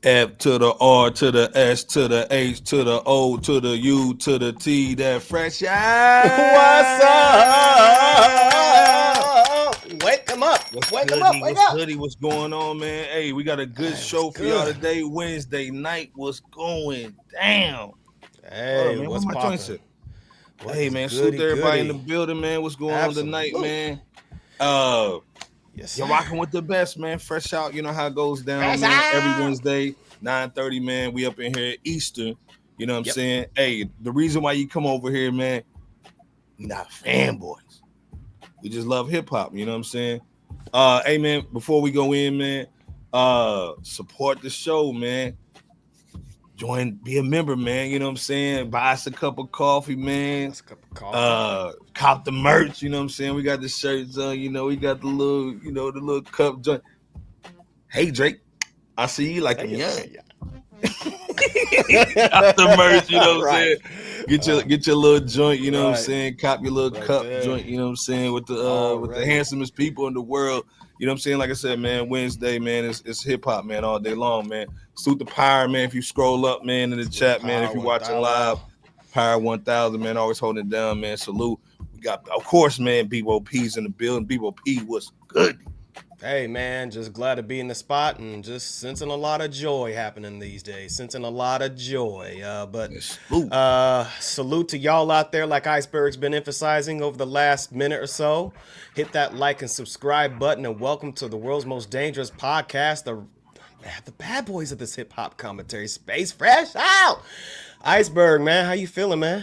F to the R to the S to the H to the O to the U to the T. That fresh What's out. up? Wake him up. What's Wake him up. goody? Wake What's up. goody? What's going on, man? Hey, we got a good Hey, what's show for y'all good? today. Wednesday night. What's going down? Hold up, Hey, man. Where what's my joint popping? set? What Hey, is man. Salute goody to everybody in the goody? building, man. What's going on tonight, Absolute. man? Uh, Yes, you're sir. rocking with the best, man. Fresh out. You know how it goes down, Fresh man. Every out. Wednesday, 9:30, man. We up in here Eastern. You know what I'm Yep. saying? Hey, the reason why you come over here, man, we not fanboys. We just love hip hop. You know what I'm saying? Hey, man. Before we go in, man, support the show, man. Join, be a member, man. You know what I'm saying? Buy us a cup of coffee, man. That's a cup of coffee. Cop the merch. You know what I'm saying? We got the shirts on. You know, we got the little, the little cup joint. Hey, Drake, I see you like him young. Hey, Cop the merch, you know what I'm right. saying? Get your little joint, you know what I'm Right. saying? Cop your little Right cup there. joint, you know what I'm saying? With the Already. handsomest people in the world. You know what I'm saying? Like I said, man, Wednesday, man, it's hip hop, man, all day long, man. Salute the Power, man. If you scroll up, man, in the chat, man, if Power you're watching 1000. live, Power 1000, man, always holding it down, man. Salute. We got, of course, man, BOP's in the building. BOP was good. Hey man, just glad to be in the spot and just sensing a lot of joy happening these days. Sensing a lot of joy. But Man, salute. salute to y'all out there, like Iceberg's been emphasizing over the last minute or so. Hit that like and subscribe button, and welcome to the world's most dangerous podcast, the bad boys of this hip hop commentary space. Fresh out, Iceberg, man. How you feeling, man?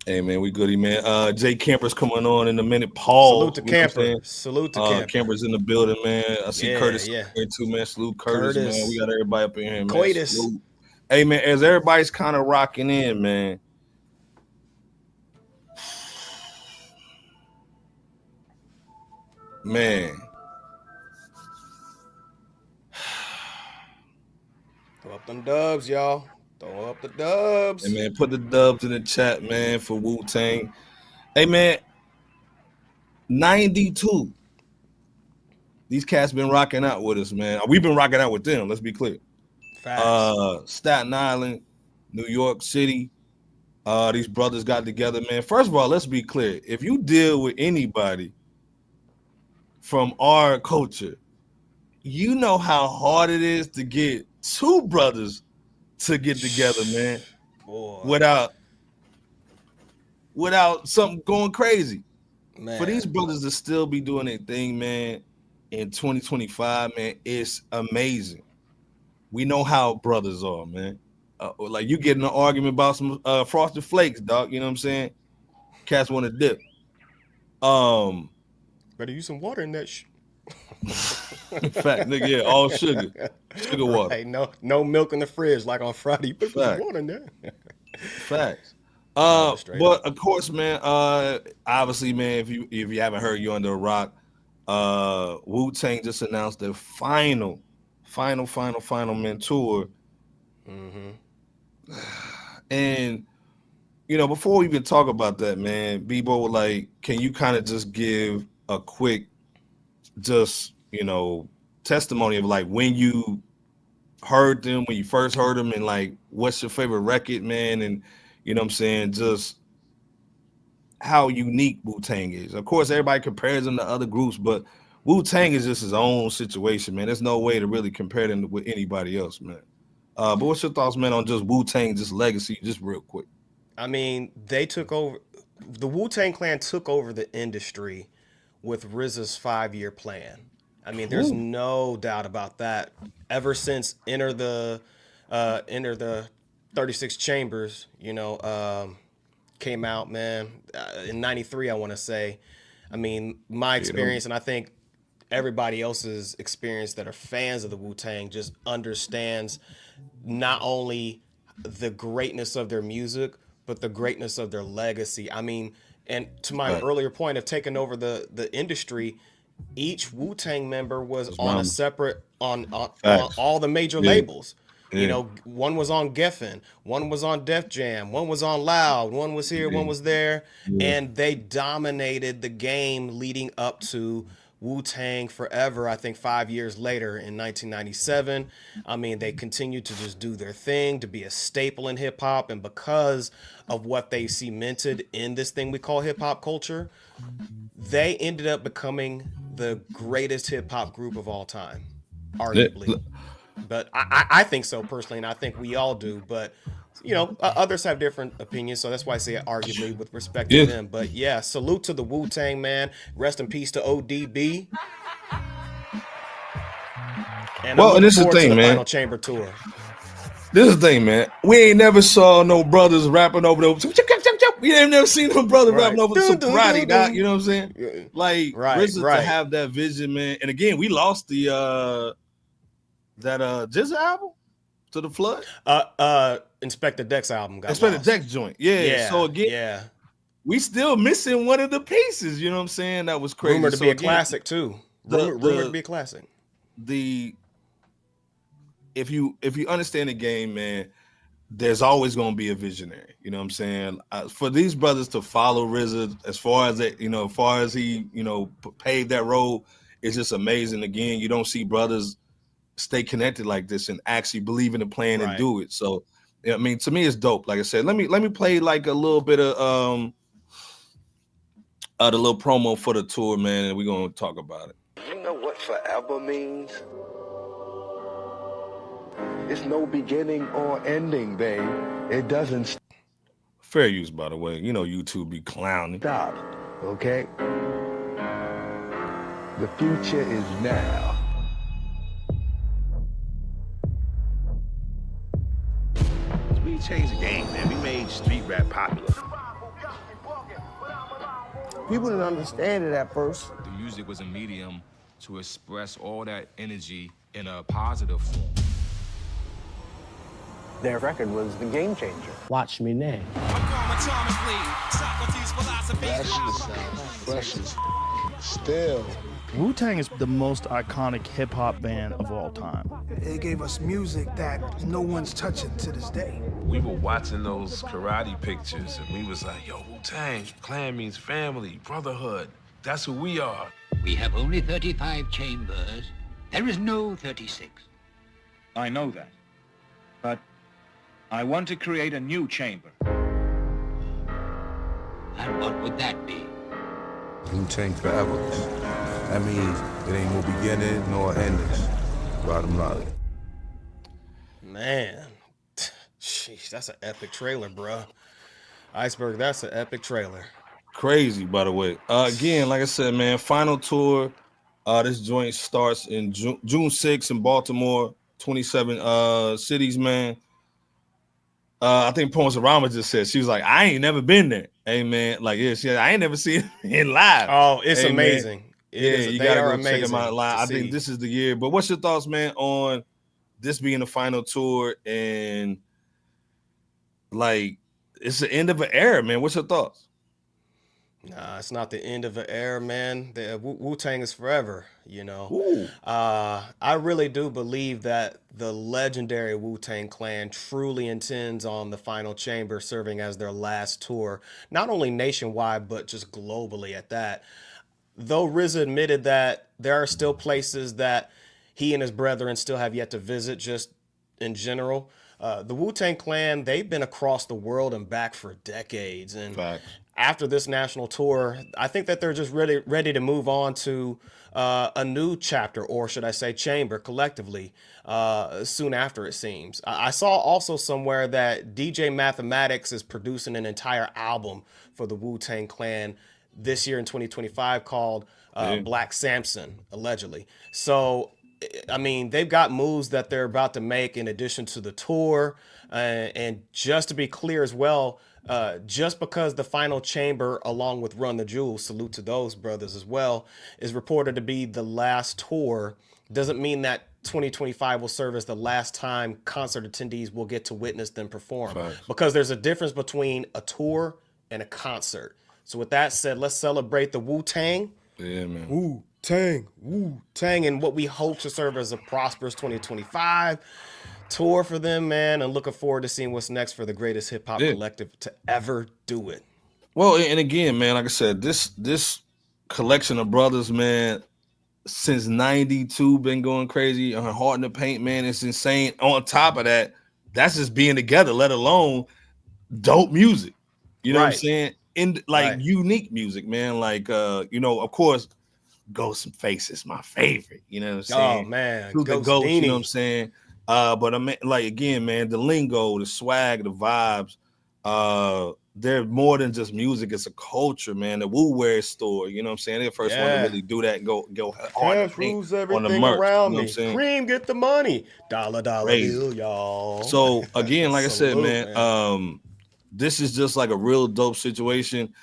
Hey man, we goody, man. Jay Camper's coming on in a minute. Salute Paul, to you know what I'm Camper. saying? Salute to Camper. Camper's in the building, man. I see Yeah, Curtis yeah. here too, man. Salute Curtis, man. We Curtis. got everybody up in here, man. Coitus. Salute. Hey man, as everybody's kind of rocking in, man. Throw up them dubs, y'all. Throw up the dubs. Hey man, put the dubs in the chat, man, for Wu-Tang. Hey man, 92. These cats been rocking out with us, man. We've been rocking out with them, let's be clear. Facts. Staten Island, New York City. These brothers got together, man. First of all, let's be clear. If you deal with anybody from our culture, you know how hard it is to get two brothers to get together, man, Boy, without something going crazy. For these man. brothers to still be doing their thing, man, in 2025, man, it's amazing. We know how brothers are, man. Like you get in an argument about some frosted flakes, dog. You know what I'm saying? Cats want to dip. Um, Better use some water in that fact, nigga, yeah, all sugar water. Right, no milk in the fridge like on Friday. You better put some Fact, water in there. facts. Straight But up. of course, man. Obviously, man, if you haven't heard, you're under a rock. Wu-Tang just announced their final mentor. Mm-hmm. And before we even talk about that, man, Bebo, like, can you kind of just give a quick, just testimony of like when you heard them, when you first heard them, and like what's your favorite record, man, and you know what I'm saying, just how unique Wu-Tang is. Of course, everybody compares them to other groups, but Wu-Tang is just his own situation, man. There's no way to really compare them with anybody else, man. But what's your thoughts, man, on just Wu-Tang, just legacy, just real quick? I mean, they took over. The Wu-Tang Clan took over the industry with RZA's 5-year plan. I mean, there's Ooh, no doubt about that. Ever since Enter the 36 Chambers, came out, man, in '93, I want to say. I mean, my you know, experience, and I think everybody else's experience that are fans of the Wu-Tang just understands not only the greatness of their music, but the greatness of their legacy. I mean, and to my right, earlier point of taking over the industry, each Wu Tang member was his on a mama, separate on facts, all the major yeah, labels. yeah, One was on Geffen, one was on Def Jam, one was on Loud, one was here, yeah, one was there, yeah, and they dominated the game leading up to Wu-Tang forever. I think 5 years later in 1997, I mean, they continued to just do their thing, to be a staple in hip hop. And because of what they cemented in this thing we call hip hop culture, they ended up becoming the greatest hip hop group of all time, arguably. But I think so personally, and I think we all do. But others have different opinions, so that's why I say arguably with respect to Yeah. them. But yeah, salute to the Wu-Tang, man. Rest in peace to ODB. And Well, I'm and looking this is the forward to thing, the man. Final Chamber tour. This is the thing, man. We ain't never saw no brothers rapping over the. We ain't never seen no brothers rapping over some karate, dog. You know what I'm saying? Like RZA to have that vision, man. And again, we lost the that Jizza album to the flood. Inspector Deck's album got Inspector lost. Deck's joint. Yeah. So again, we still missing one of the pieces. You know what I'm saying? That was crazy. Rumored to be a classic too. Rumored to be a classic. If you understand the game, man, there's always going to be a visionary. You know what I'm saying? For these brothers to follow RZA as far as he paved that road, it's just amazing. Again, you don't see brothers stay connected like this and actually believe in the plan and do it. So, I mean, to me, it's dope. Like I said, let me play like a little bit of the little promo for the tour, man, and we're gonna talk about it. You know what forever means? It's no beginning or ending, babe. It doesn't fair use, by the way. YouTube be clowning. Stop, okay? The future is now. We changed the game, man. We made street rap popular. People didn't understand it at first. The music was a medium to express all that energy in a positive form. Their record was the game changer. Watch me now. Precious. Still. Wu-Tang is the most iconic hip-hop band of all time. It gave us music that no one's touching to this day. We were watching those karate pictures and we was like, yo, Wu-Tang Clan means family, brotherhood. That's who we are. We have only 35 chambers. There is no 36. I know that. But I want to create a new chamber. And what would that be? Wu-Tang forever. That means it ain't no beginning nor ending. Bottom line. Man, sheesh, that's an epic trailer, bro. Iceberg, that's an epic trailer. Crazy, by the way. Again, like I said, man, final tour. This joint starts in June 6th in Baltimore. 27 cities, man. I think Ponce just said, she was like, I ain't never been there. Hey, man. Like, yeah, I ain't never seen it in live. Oh, it's amazing. Man. You gotta go check them out live. I think this is the year. But what's your thoughts, man, on this being the final tour and like it's the end of an era, man? What's your thoughts? Nah, it's not the end of an era, man. The Wu-Tang is forever, I really do believe that the legendary Wu-Tang Clan truly intends on the Final Chamber serving as their last tour, not only nationwide, but just globally at that. Though RZA admitted that there are still places that he and his brethren still have yet to visit, just in general, the Wu-Tang Clan, they've been across the world and back for decades. And after this national tour, I think that they're just ready to move on to a new chapter, or should I say chamber, collectively, soon after, it seems. I saw also somewhere that DJ Mathematics is producing an entire album for the Wu-Tang Clan this year in 2025 called Black Samson, allegedly. So, I mean, they've got moves that they're about to make in addition to the tour. And just to be clear as well, just because the Final Chamber, along with Run the Jewels, salute to those brothers as well, is reported to be the last tour, doesn't mean that 2025 will serve as the last time concert attendees will get to witness them perform. Because there's a difference between a tour and a concert. So with that said, let's celebrate the Wu-Tang. Yeah, man. Wu-Tang, and what we hope to serve as a prosperous 2025 tour for them, man, and looking forward to seeing what's next for the greatest hip-hop collective to ever do it. Well, and again, man, like I said, this collection of brothers, man, since 92 been going crazy. Her Heart in the Paint, man, it's insane. On top of that, that's just being together, let alone dope music. You know what I'm saying? In like unique music, man. Like of course, Ghost and Faces, my favorite. You know what I'm saying? Oh man, Ghost, you know what I'm saying? But I mean, like again, man, the lingo, the swag, the vibes, they're more than just music, it's a culture, man. The Wu Wear store, you know what I'm saying? They're the first one to really do that and go hard Cash rules on the everything merch. around You know what I'm me. saying? Cream, get the money. Dollar Crazy. bill, y'all. So again, like I said, Salute, man, this is just like a real dope situation.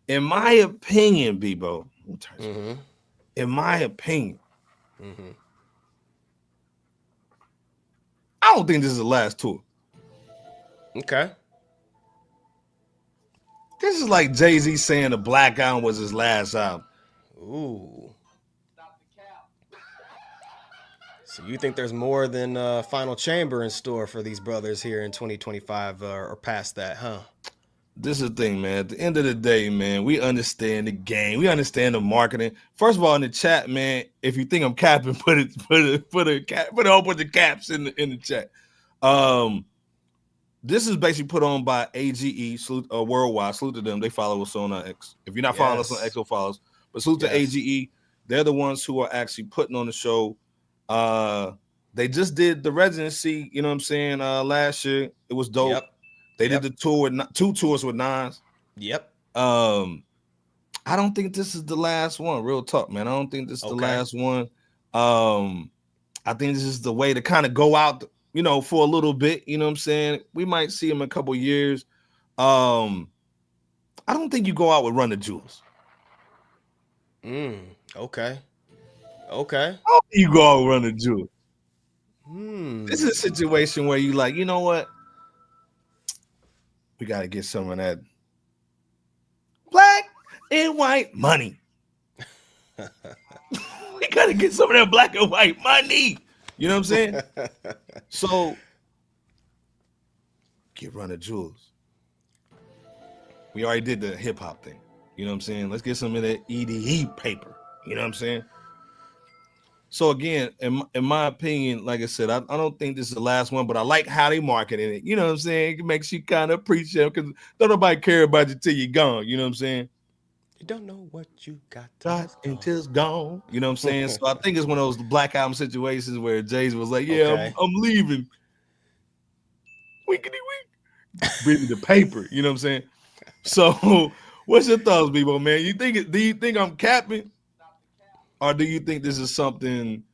In my opinion, Bebo, in my opinion, I don't think this is the last tour. Okay. This is like Jay-Z saying the Black Album was his last album. Ooh. So you think there's more than Final Chamber in store for these brothers here in 2025 or past that, huh? This is the thing, man. At the end of the day, man, we understand the game. We understand the marketing. First of all, in the chat, man, if you think I'm capping, put a whole bunch of caps in the chat. This is basically put on by AGE, salute, worldwide. Salute to them. They follow us on X. If you're not following us on X, go follow us. But salute to AGE. They're the ones who are actually putting on the show. They just did the residency, you know what I'm saying, last year. It was dope. Yep. They did the tour with 2 tours with Nas. Yep. I don't think this is the last one. Real talk, man. I don't think this is the last one. I think this is the way to kind of go out, you know, for a little bit. You know what I'm saying? We might see him in a couple years. I don't think you go out with Run the Jewels. Okay. How do you go out with Run the Jewels? This is a situation where you like, you know what? We got to get some of that black and white money. We got to get some of that black and white money. You know what I'm saying? So, get Run the Jewels. We already did the hip hop thing. You know what I'm saying? Let's get some of that EDE paper. You know what I'm saying? So again, in my opinion, like I said, I don't think this is the last one, but I like how they marketing it. You know what I'm saying? It makes you kind of appreciate because don't nobody care about you till you're gone. You know what I'm saying? You don't know what you got until it's gone. You know what I'm saying? So I think it's one of those Black Album situations where Jay-Z was like, yeah, I'm leaving. Winkety wink. Reading the paper. You know what I'm saying? So what's your thoughts, Bebo, man? Do you think I'm capping? Or do you think this is something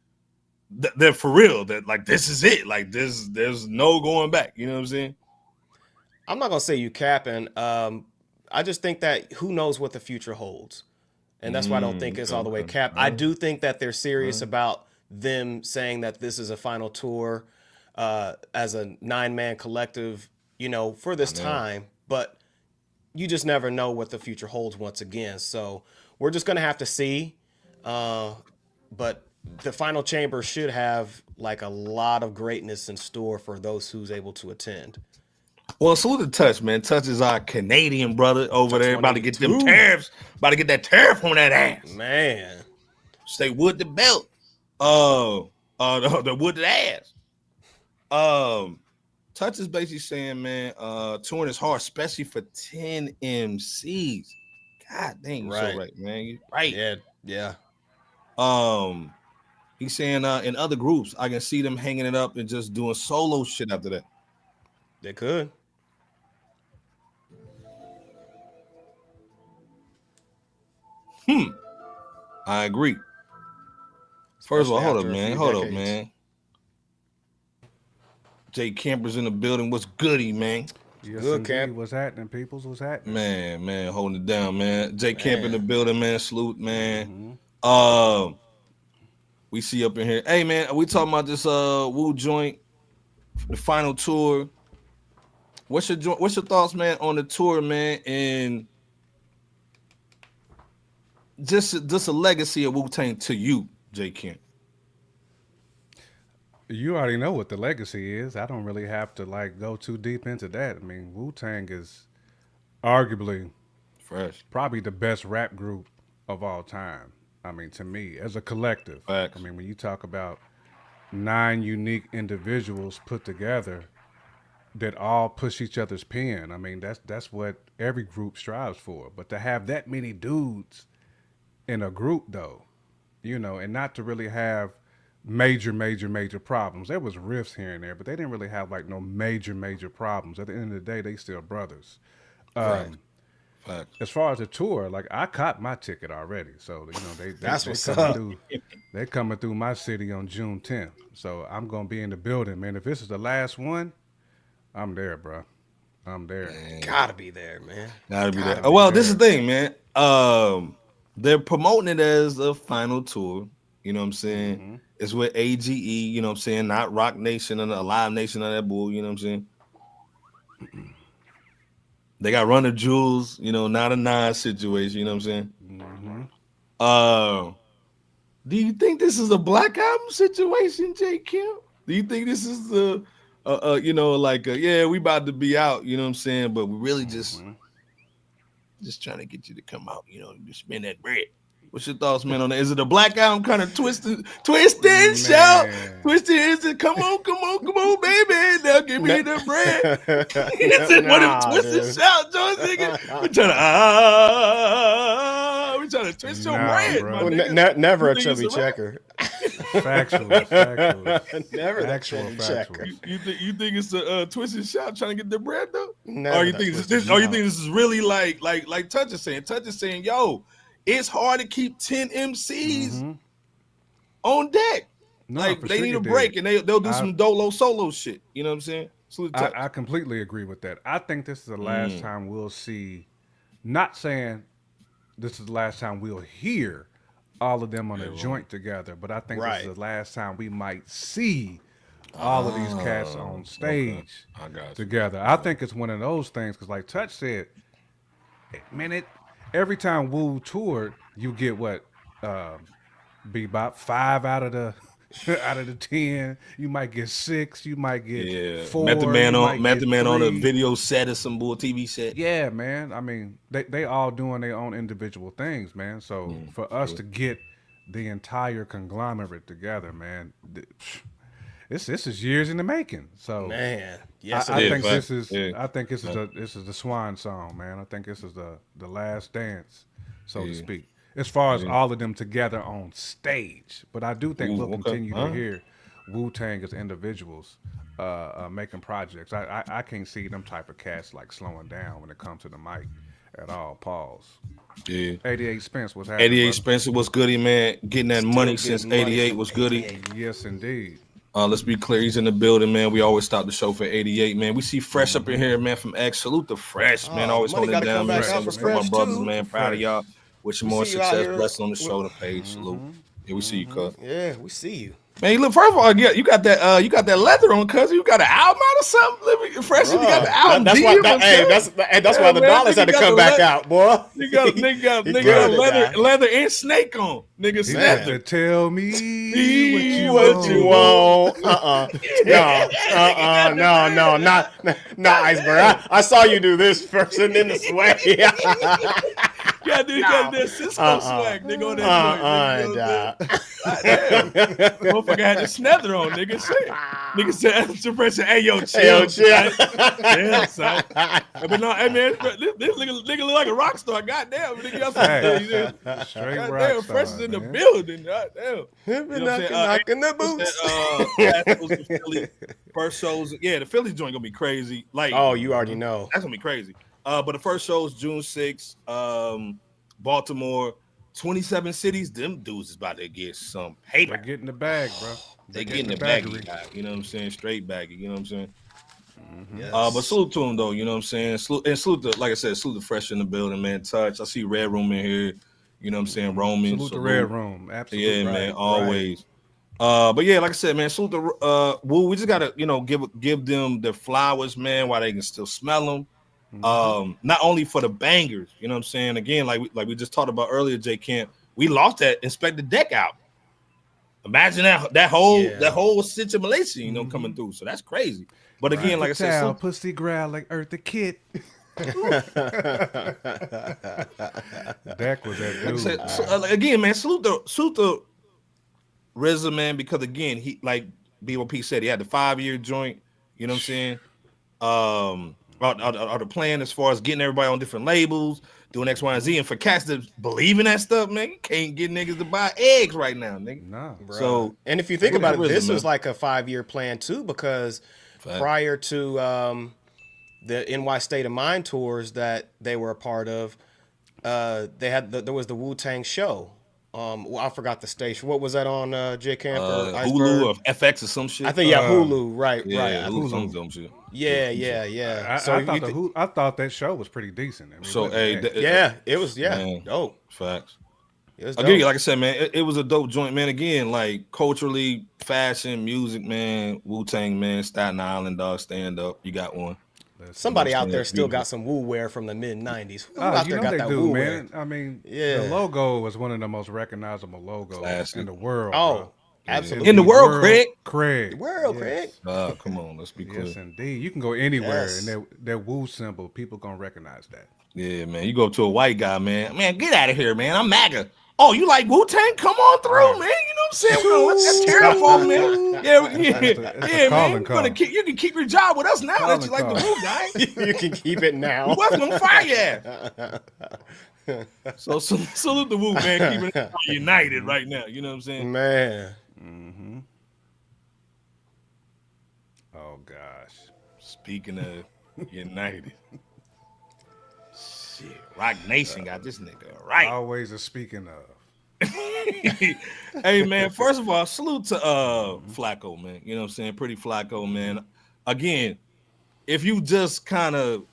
that for real, that like this is it? Like there's no going back. You know what I'm saying? I'm not gonna say you capping. I just think that who knows what the future holds. And that's why I don't think it's all the way capped. I do think that they're serious about them saying that this is a final tour as a 9-man collective, you know, for this time. But you just never know what the future holds once again. So we're just gonna have to see. But the Final Chamber should have like a lot of greatness in store for those who's able to attend. Well, salute to Touch, man. Touch is our Canadian brother over there, about to get them tariffs, about to get that tariff on that ass. Man. Stay wood to belt. The wood to ass. Touch is basically saying, man, touring is hard, especially for 10 MCs. God dang, you're so right, man. You're right. Yeah. He's saying in other groups, I can see them hanging it up and just doing solo shit after that. They could. I agree. First of all, hold up, man. Jay Camper's in the building. What's goody, man? Yes, good, Camp. What's happening, peoples? What's happening? Man, holding it down, man. Jay Camp in the building, man. Salute, man. We see up in here. Hey, man, we talking about this Wu joint, the final tour. What's your thoughts, man, on the tour, man, and just a legacy of Wu-Tang to you, Jay Camp? You already know what the legacy is. I don't really have to like go too deep into that. I mean, Wu-Tang is arguably fresh, probably the best rap group of all time. I mean, to me, as a collective. Facts. I mean, when you talk about 9 unique individuals put together that all push each other's pen, I mean, that's what every group strives for. But to have that many dudes in a group, though, you know, and not to really have major problems. There was rifts here and there, but they didn't really have like no major problems. At the end of the day, they still brothers. Right. As far as the tour, like I caught my ticket already, so you know That's they what's coming up. through. They coming through my city on June 10th, so I'm gonna be in the building, man. If this is the last one, I'm there, bro. I'm there. Gotta be there, man. Gotta be there. Well, this is the thing, man. They're promoting it as a final tour. You know what I'm saying? It's with AGE, you know what I'm saying? Not Rock Nation and Alive Nation and that bull, you know what I'm saying? They got Run the Jewels, you know, not a Nas situation, you know what I'm saying? Do you think this is a Black Album situation, J. Kim? Do you think this is you know, like, yeah, we about to be out, you know what I'm saying? But we really just trying to get you to come out, you know, to spend that bread. What's your thoughts, man, on that? Is it a Black Album kind of twisted, shout? Twisted, is it? Come on, baby. Now give me the bread. Is it one of them twisted shout, Jones, nigga? We trying to twist your bread, my nigga. Never a chubby checker. Factual. Never that chubby checker. You think it's a twisted shout trying to get the bread though? Never Or you think this is really like Touch is saying? Touch is saying, yo, it's hard to keep 10 MCs on deck. No, like they sure need a break, and they'll do some dolo solo shit. You know what I'm saying? I completely agree with that. I think this is the last time we'll see. Not saying this is the last time we'll hear all of them on a joint together, but I think this is the last time we might see all of these cats on stage together. I think it's one of those things because, like Touch said, man, every time Wu toured, you get what be about 5 out of the 10. You might get 6. You might get 4. Met the man on a video set or some bull TV set. Yeah, man. I mean, they all doing their own individual things, man. So for us to get the entire conglomerate together, man, this is years in the making. So man, yes, I think this is the swan song, man. I think this is the last dance, so to speak, as far as all of them together on stage. But I do think we'll continue to hear Wu-Tang as individuals making projects. I can't see them type of cats like slowing down when it comes to the mic at all. Pause. Yeah. 88 Spence was happening. 88 Spence was goody, man. Getting that money since 88 was goody. Yes, indeed. Let's be clear, he's in the building, man. We always stop the show for 88, man. We see Fresh up in here, man, from X. Salute to Fresh, man. Always holding it down, man. Salute to my brothers, man. Proud of y'all. Wishing more success. Blessing on the show, the page. Salute. Yeah, we see you, cuz. Yeah, we see you. Man, look, first of all, yeah, you got that leather on, cuz. You got an album out or something? Fresh, you got the album. That's why the dollars had to come back out, boy. Nigga got leather and snake on. Nigga snapped it. Tell me what you want. No, not Iceberg. I saw you do this first and then the swag. Yeah, dude, you got that Cisco swag, nigga, on that joint. Motherfucker had the snether on, nigga. Shit. Nigga said, suppressor, hey, yo, chill. Yeah, son. But no, hey, man, this nigga look like a rock star. Goddamn, nigga. Straight goddamn, rock star, Fresh is in the building. Goddamn. Knocking the boots. The Philly first shows. Yeah, the Philly joint gonna be crazy. Like, oh, you already know. That's gonna be crazy. But the first show is June 6th. Baltimore, 27 cities. Them dudes is about to get some paper. They're getting the bag, bro. They getting the baggy. You know what I'm saying? Straight baggy. You know what I'm saying? Yes. But salute to them though. You know what I'm saying? Salute to, like I said, salute to Fresh in the building, man. Touch. I see Red Room in here. You know what I'm saying? Roman. Salute to Red Room. Absolutely. Yeah, man. Always. But yeah, like I said, man, salute to Wu. We just gotta, give them their flowers, man, while they can still smell them. Not only for the bangers, you know what I'm saying? Again, like we just talked about earlier, J. Camp, we lost that Inspect the Deck out. Imagine that whole situation, coming through. So that's crazy. But again, like I said, pussy growl like Eartha Kitt. Dak was that dude. Like I said, again, man, salute the RZA, man, because again, he like BOP said, he had the 5-year joint. You know what I'm saying? Or the plan as far as getting everybody on different labels, doing X, Y, and Z. And for cats that believe in that stuff, man, you can't get niggas to buy eggs right now, nigga. No. So, and if you think about it, RZA, this man. was like a 5-year plan too, because prior to the NY State of Mind tours that they were a part of, they had there was the Wu-Tang show. Well, I forgot the station. What was that on? J Camp or Hulu or FX or some shit. I think Hulu. Right. Hulu. Hulu. Some shit. Yeah. I thought that show was pretty decent. I mean, So it was man, dope. Facts. It was Again, dope. like I said, man, it was a dope joint, man. Again, like culturally, fashion, music, man, Wu-Tang, man, Staten Island, dog, stand up. You got one. Somebody out there still got some Wu wear from the mid-90s. Who out there got that do, Wu man. wear? I mean, the logo was one of the most recognizable logos in the world. Bro. Absolutely. In the world, Craig. The world, Craig. Come on, let's be clear. Yes, indeed. You can go anywhere, and that Wu symbol, people gonna recognize that. Yeah, man. You go to a white guy, man. Man, get out of here, man. I'm MAGA. Oh, you like Wu-Tang? Come on through, man. You know what I'm saying? We're gonna let that terrible, man. Yeah, man. You can keep your job with us now that you like the Wu guy. You can keep it now. We wasn't gonna fire you. So salute the Wu, man. Keeping it united right now. You know what I'm saying? Man. Mm-hmm. Oh gosh. Speaking of united. Shit, Rock Nation got this nigga right. Always a speaking of. Hey man, first of all, salute to Flacco, man. You know what I'm saying? Pretty Flacco, man. Again, if you just kind of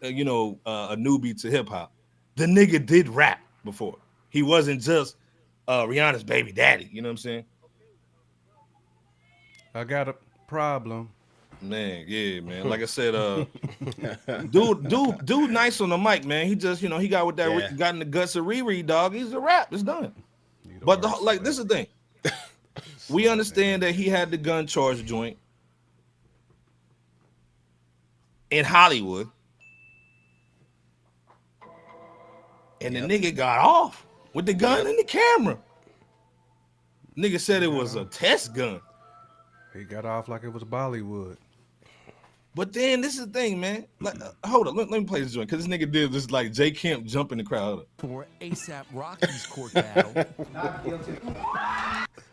a newbie to hip hop, the nigga did rap before. He wasn't just Rihanna's baby daddy. You know what I'm saying? I got a problem. Man, yeah, man. Like I said, dude, nice on the mic, man. He just, he got with that, got in the guts of Riri, dog. He's a rap. It's done. But this is the thing. We understand that he had the gun charge joint in Hollywood, and the nigga got off with the gun and the camera. Nigga said it was a test gun. He got off like it was Bollywood. But then this is the thing, man. Like, hold up, let me play this joint because this nigga did this like J Camp jump in the crowd. For ASAP Rocky's court battle.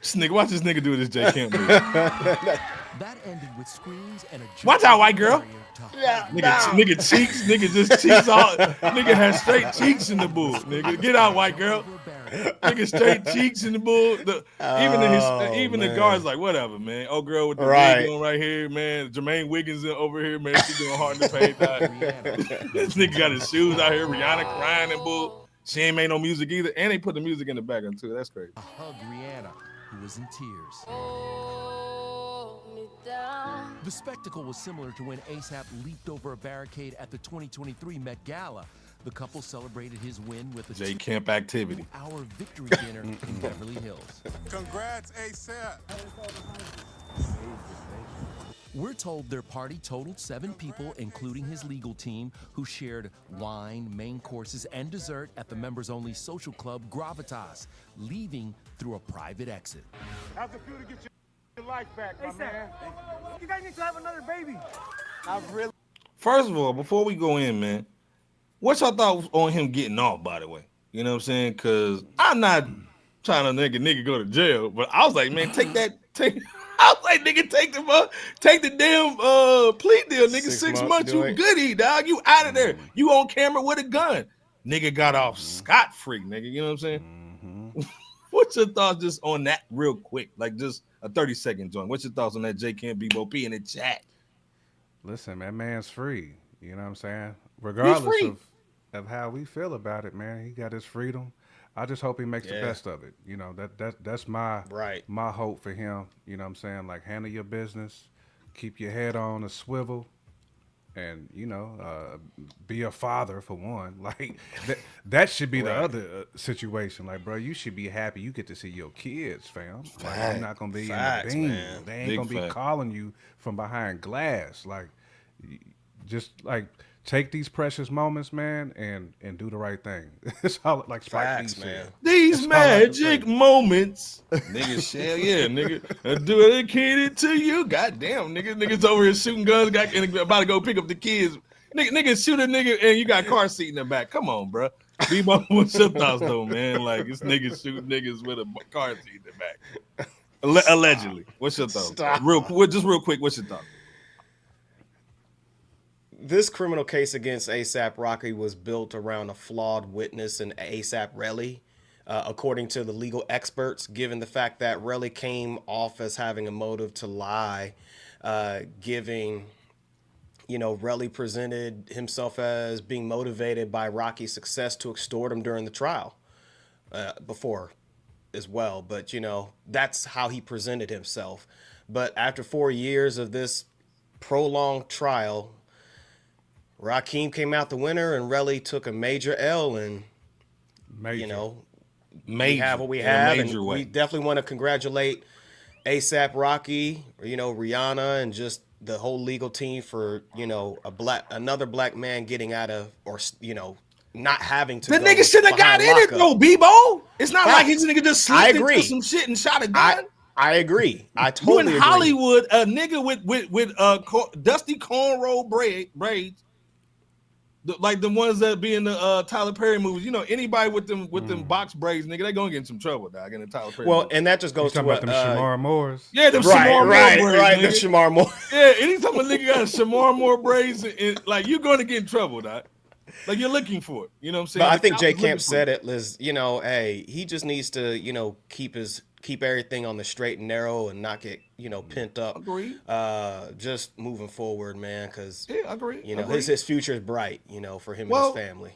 This nigga, watch this nigga do this J Camp move. That ended with screams and a watch out, white girl. Yeah, nigga cheeks, nigga just cheeks all. Nigga has straight cheeks in the bull. Nigga, get out, white girl. Nigga straight cheeks in the bull. Even the guards like whatever, man. Oh girl with the wig on right here, man. Jermaine Wiggins over here, man. She doing hard to pay. This nigga got his shoes out here. Rihanna crying and bull. She ain't made no music either, and they put the music in the background too. That's crazy. I hugged Rihanna, who was in tears. The spectacle was similar to when ASAP leaped over a barricade at the 2023 Met Gala. The couple celebrated his win with a J Camp activity. 2-hour victory dinner in Beverly Hills. Congrats, ASAP. We're told their party totaled 7 people, including his legal team, who shared wine, main courses, and dessert at the members-only social club Gravitas, leaving through a private exit. How's it feel to get your life back, my man? You guys need to have another baby. First of all, before we go in, man, what y'all thought was on him getting off, by the way? You know what I'm saying? Because I'm not trying to nigga go to jail, but I was like, man, I was like, nigga, take the damn plea deal, nigga. 6 months, you goody, dog. You out of there. You on camera with a gun. Nigga got off scot-free, nigga. You know what I'm saying? What's your thoughts just on that real quick? Like just a 30-second joint. What's your thoughts on that J Camp BOP in the chat? Listen, that man's free. You know what I'm saying? Regardless of how we feel about it, man, he got his freedom. I just hope he makes the best of it. You know, that's my hope for him. You know what I'm saying? Like, handle your business, keep your head on a swivel, and, be a father for one. Like, that should be the other situation. Like, bro, you should be happy you get to see your kids, fam. Like, I'm not going to be in the beam. They ain't going to be calling you from behind glass. Like, just, like, take these precious moments, man, and do the right thing. It's all like Spike Lee said. These magic moments, niggas, hell yeah, nigga, dedicated to you. Goddamn, niggas over here shooting guns, and about to go pick up the kids. Niggas shoot a nigga, and you got car seat in the back. Come on, bro. Bebo, what's your thoughts though, man? Like it's niggas shooting niggas with a car seat in the back. Allegedly. What's your thoughts? Real quick, what's your thoughts? This criminal case against A$AP Rocky was built around a flawed witness in A$AP Relly, according to the legal experts, given the fact that Relly came off as having a motive to lie, giving, Relly presented himself as being motivated by Rocky's success to extort him during the trial before as well. But, that's how he presented himself. But after 4 years of this prolonged trial, Rakim came out the winner, and Relly took a major L, and we have what we have, and we definitely want to congratulate A$AP Rocky, Rihanna, and just the whole legal team for another black man getting out of, or not having to. The nigga should have got in it though, Bebo. It's not like his nigga just slipped into some shit and shot a gun. I agree. I totally agree. You in Hollywood, a nigga with dusty cornrow braids. Like the ones that be in the Tyler Perry movies, anybody with them box braids, nigga, they gonna get in some trouble, dog. In the Tyler Perry. Well, movie. And that just goes to about them Shamar Moores. Yeah, them Shamar Moore braids, them Shamar Moore. Yeah, anytime a nigga got a Shamar Moore braids, like you're gonna get in trouble, dog. Like you're looking for it. You know what I'm saying? But I think Jay Camp said it, Liz. Hey, he just needs to, keep everything on the straight and narrow and not get, pent up. Agreed. Just moving forward, man, because agree. His future is bright, for him and his family.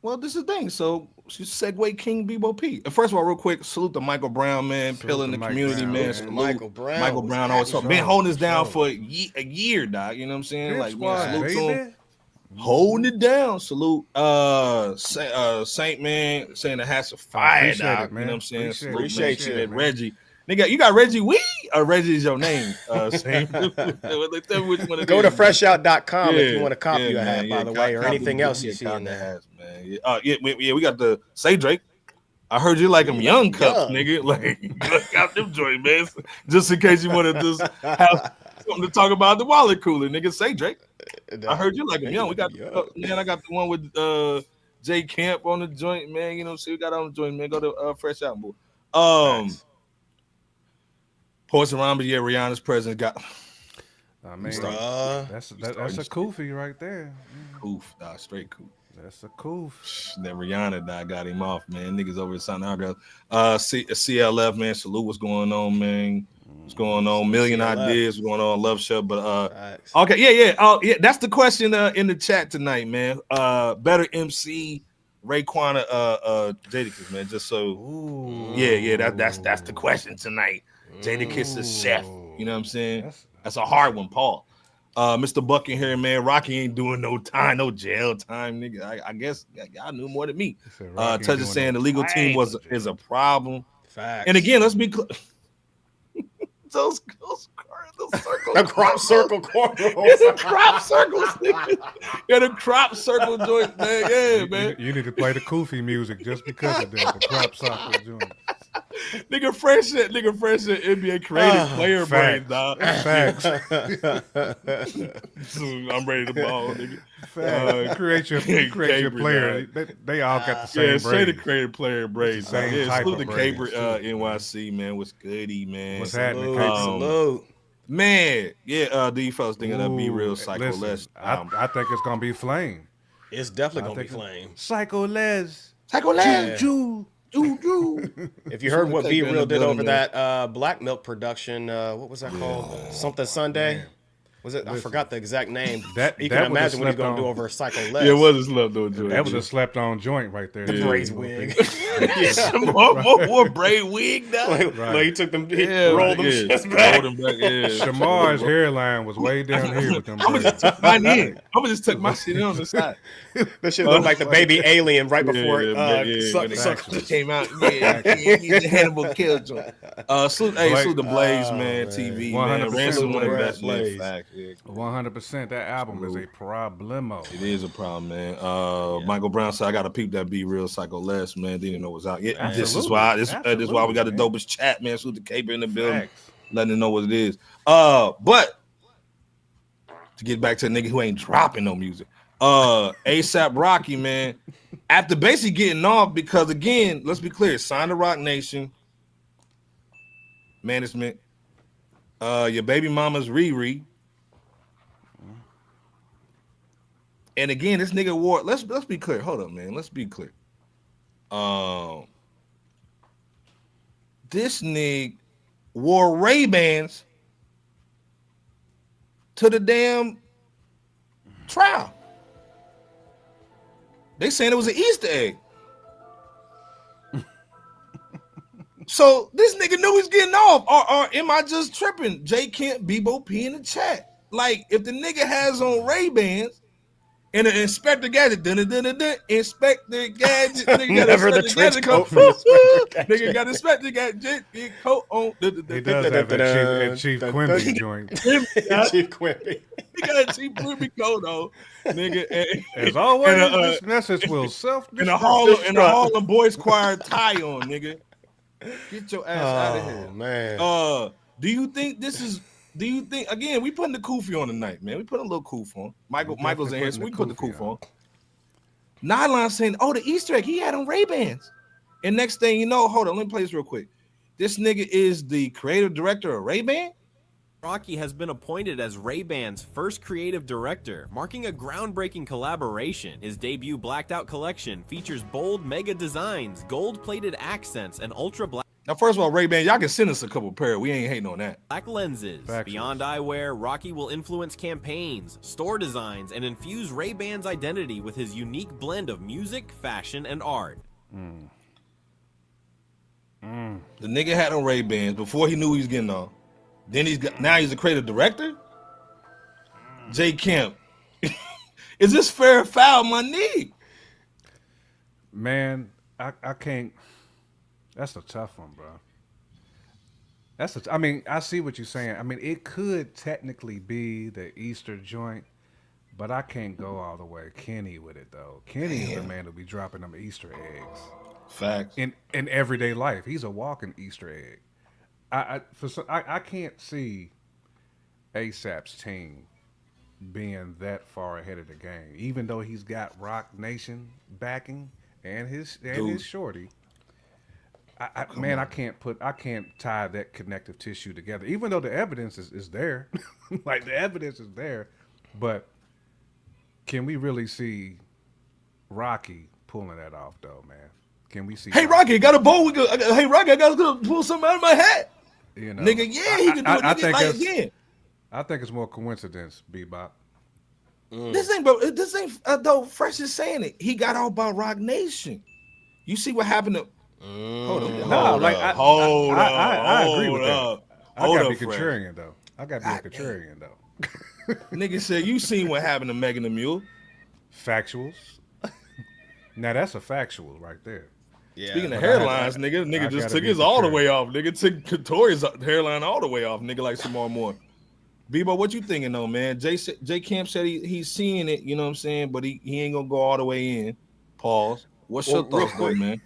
Well, this is the thing. So segue King Bebo P. First of all, real quick, salute to Michael Brown, man, pilling the community, man. Michael Brown always been holding us down for a year, dog. You know what I'm saying? Like, salute to him. Holding it down. Salute Saint, man, saying the hats of fire, dog. You know what I'm saying? Appreciate you, man. Reggie. Nigga, you got Reggie Wee or Reggie's your name? Saint. Go to FRSHOUT.com if you want to copy a hat, by the way, or anything else you see in there. We got the Say Drake. I heard you like them young cups, nigga. Like, got them joint, man. Just in case you want to just have something to talk about the wallet cooler, nigga. Say Drake. I heard you like them young. We got man. I got the one with Jay Camp on the joint, man. You know, see, we got on the joint, man. Go to Fresh Out, boy. Poison Rhymes, yeah. Rihanna's president got. I mean, that's a koofy right there. Koof, straight koof. That's a koof. That Rihanna got him off, man. Niggas over at South Africa. CLF, man. Salute. What's going on, man? What's going on? Million ideas. What's going on? Love show. But okay, yeah. That's the question in the chat tonight, man. Better MC Raekwon Jadakiss, man. Just so, that's the question tonight. Jadakiss is chef. You know what I'm saying? That's a hard one, Paul. Mr. Buck in here, man. Rocky ain't doing no time, no jail time, nigga. I guess y'all knew more than me. Touch is saying the legal team is a problem. Facts. And again, let's be clear. Those circles. The crop circle corner. It's a crop circle. Yeah, the crop circle joint, man. Yeah, man. You need to play the Koofy music just because of that. The crop circle joint. Nigga fresh shit, NBA creative player brain, dog. Facts. I'm ready to ball, nigga. Create your player. They all got the same brain. Say the creative player brain. Salute the Caper NYC, man. What's goody, man? What's happening, Salute. Man, these fellas thinking that'd be real Psycho Les. I think it's gonna be Flame. It's definitely gonna be Flame. Psycho Les. Psycho Les. If you heard what Be Real did over that Black Milk production, what was that called? Something Sunday. Man. Was it? I forgot the exact name. You can imagine what he's gonna do over Psycho Les. Yeah, it was a slept on joint. That was a slept on joint right there. The braids wig. more braid wig now. Like he took them, he rolled them shits back. Shamar's hairline was way down here with them. I'm gonna just tuck mine in. I'm gonna just tuck my shit in on the side. That shit looked like the baby alien right before it came out. Yeah, Hannibal killed joint. Salute the Blaze, man. TV, 100% man. Ransom one of the best. 100%. That album is a problemo. It is a problem, man. Michael Brown said, "I gotta peep that Be Real Psycho Les, man. Didn't know what's out. Yeah, this is why we got the dopest chat, man. Salute the Caper in the building, letting them know what it is. But to get back to the nigga who ain't dropping no music, ASAP Rocky, man, after basically getting off, because again, let's be clear, signed to Rock Nation management, your baby mama's Riri. And again, this nigga wore. Let's be clear. Hold up, man. Let's be clear. This nigga wore Ray-Bans to the damn trial. They saying it was an Easter egg. So this nigga knew he's getting off. Or am I just tripping? J Kemp, Bebo P in the chat. Like, if the nigga has on Ray-Bans and an Inspector Gadget, Inspector Gadget, nigga got Never the trench coat from nigga got Inspector Gadget, big coat on. He does have a Chief Quimby joint. Chief Quimby. He got a Chief Quimby coat on, nigga. As always, this message will self-destruct. And a Harlem Boys Choir tie on, nigga. Get your ass out of here, man. Do you think again? We putting the Koofy on tonight, man. We put a little Koof on. Michael's in here, so we put the Koof on. Nylon saying, "Oh, the Easter egg. He had on Ray-Bans." And next thing you know, hold on, let me play this real quick. This nigga is the creative director of Ray-Ban. Rocky has been appointed as Ray-Ban's first creative director, marking a groundbreaking collaboration. His debut blacked out collection features bold mega designs, gold-plated accents, and ultra-black. Now, first of all, Ray-Ban, y'all can send us a couple pair. We ain't hating on that. Black lenses. Beyond eyewear, Rocky will influence campaigns, store designs, and infuse Ray-Ban's identity with his unique blend of music, fashion, and art. The nigga had on Ray-Bans before he knew he was getting off. Then now he's a creative director. J Kemp, is this fair or foul, my nigga? Man, I can't. That's a tough one, bro. I mean, I see what you're saying. I mean, it could technically be the Easter joint, but I can't go all the way Kenny with it though. Kenny is the man who'll be dropping them Easter eggs. Facts. In everyday life, he's a walking Easter egg. I can't see ASAP's team being that far ahead of the game, even though he's got Rock Nation backing and his shorty. I can't tie that connective tissue together, even though the evidence is there. Like, the evidence is there, but can we really see Rocky pulling that off though, man? Can we see? Hey, Rocky, I got a bowl. Hey, Rocky, I got to pull something out of my hat. You know, nigga, yeah, he can do it. I think it's more coincidence, Bebop. This ain't though. Fresh is saying it. He got out by Rock Nation. You see what happened to? Hold up. I agree with that. I gotta be contrarian though. Nigga said, you seen what happened to Megan the Mule? Factuals. Now that's a factual right there. Yeah. Speaking of hairlines, nigga just took his all the way off. Nigga took Katori's hairline all the way off. Nigga like Samar Moore. Bebo, what you thinking though, man? J Kemp said he's seeing it, you know what I'm saying, but he ain't gonna go all the way in. Pause. What's your thoughts, though, man?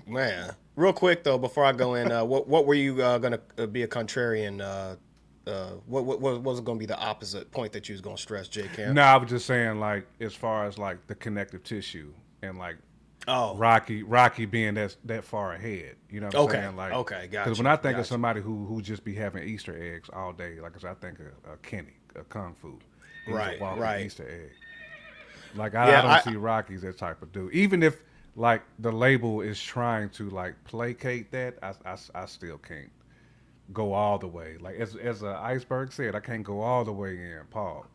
Man, real quick though, before I go in, what were you gonna be a contrarian? What was it gonna be the opposite point that you was gonna stress, J Kemp? No, I was just saying, like, as far as like the connective tissue and like. Oh, Rocky being that far ahead, you know what I'm saying? Like, okay, gotcha. Because when I think of somebody who just be having Easter eggs all day, like I think of Kenny, Kung Fu, right, Easter egg. Like I don't see Rocky's that type of dude. Even if like the label is trying to like placate that, I still can't go all the way. Like as Iceberg said, I can't go all the way in. Pause.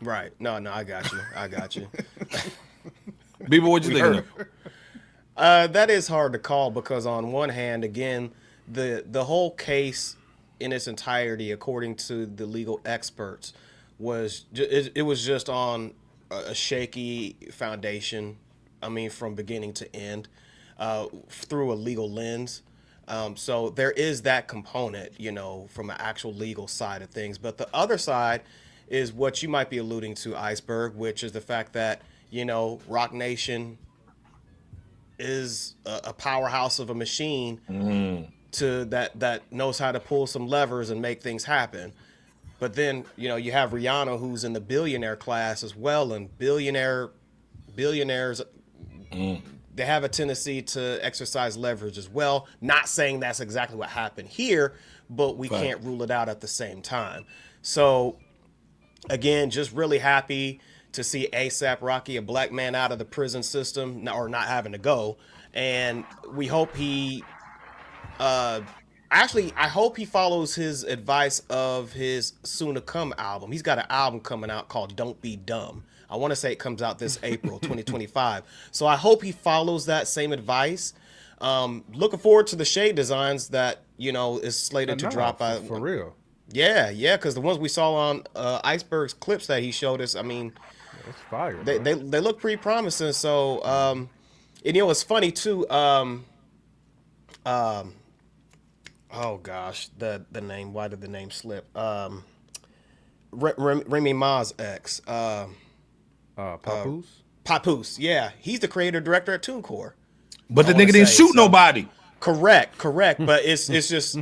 Right. No, I got you. Bebo, what you think? That is hard to call because on one hand, again, the whole case in its entirety, according to the legal experts, was it was just on a shaky foundation. I mean, from beginning to end, through a legal lens. So there is that component, you know, from an actual legal side of things. But the other side is what you might be alluding to, Iceberg, which is the fact that, you know, Rock Nation is a powerhouse of a machine that knows how to pull some levers and make things happen. But then, you know, you have Rihanna, who's in the billionaire class as well, and billionaires, they have a tendency to exercise leverage as well. Not saying that's exactly what happened here, but we can't rule it out at the same time. So, again, just really happy to see ASAP Rocky, a black man out of the prison system, or not having to go. And we hope he, actually, I hope he follows his advice of his soon-to-come album. He's got an album coming out called Don't Be Dumb. I want to say it comes out this April 2025. So I hope he follows that same advice. Looking forward to the shade designs that, you know, is slated to drop out. For real. Yeah, because the ones we saw on Iceberg's clips that he showed us, I mean, it's fire. They look pretty promising. So, and you know, it's funny too. Oh gosh, the name. Why did the name slip? Remy Ma's ex. Papoose. Papoose. Yeah, he's the creator director at TuneCore. But the nigga didn't shoot nobody. Correct. But it's just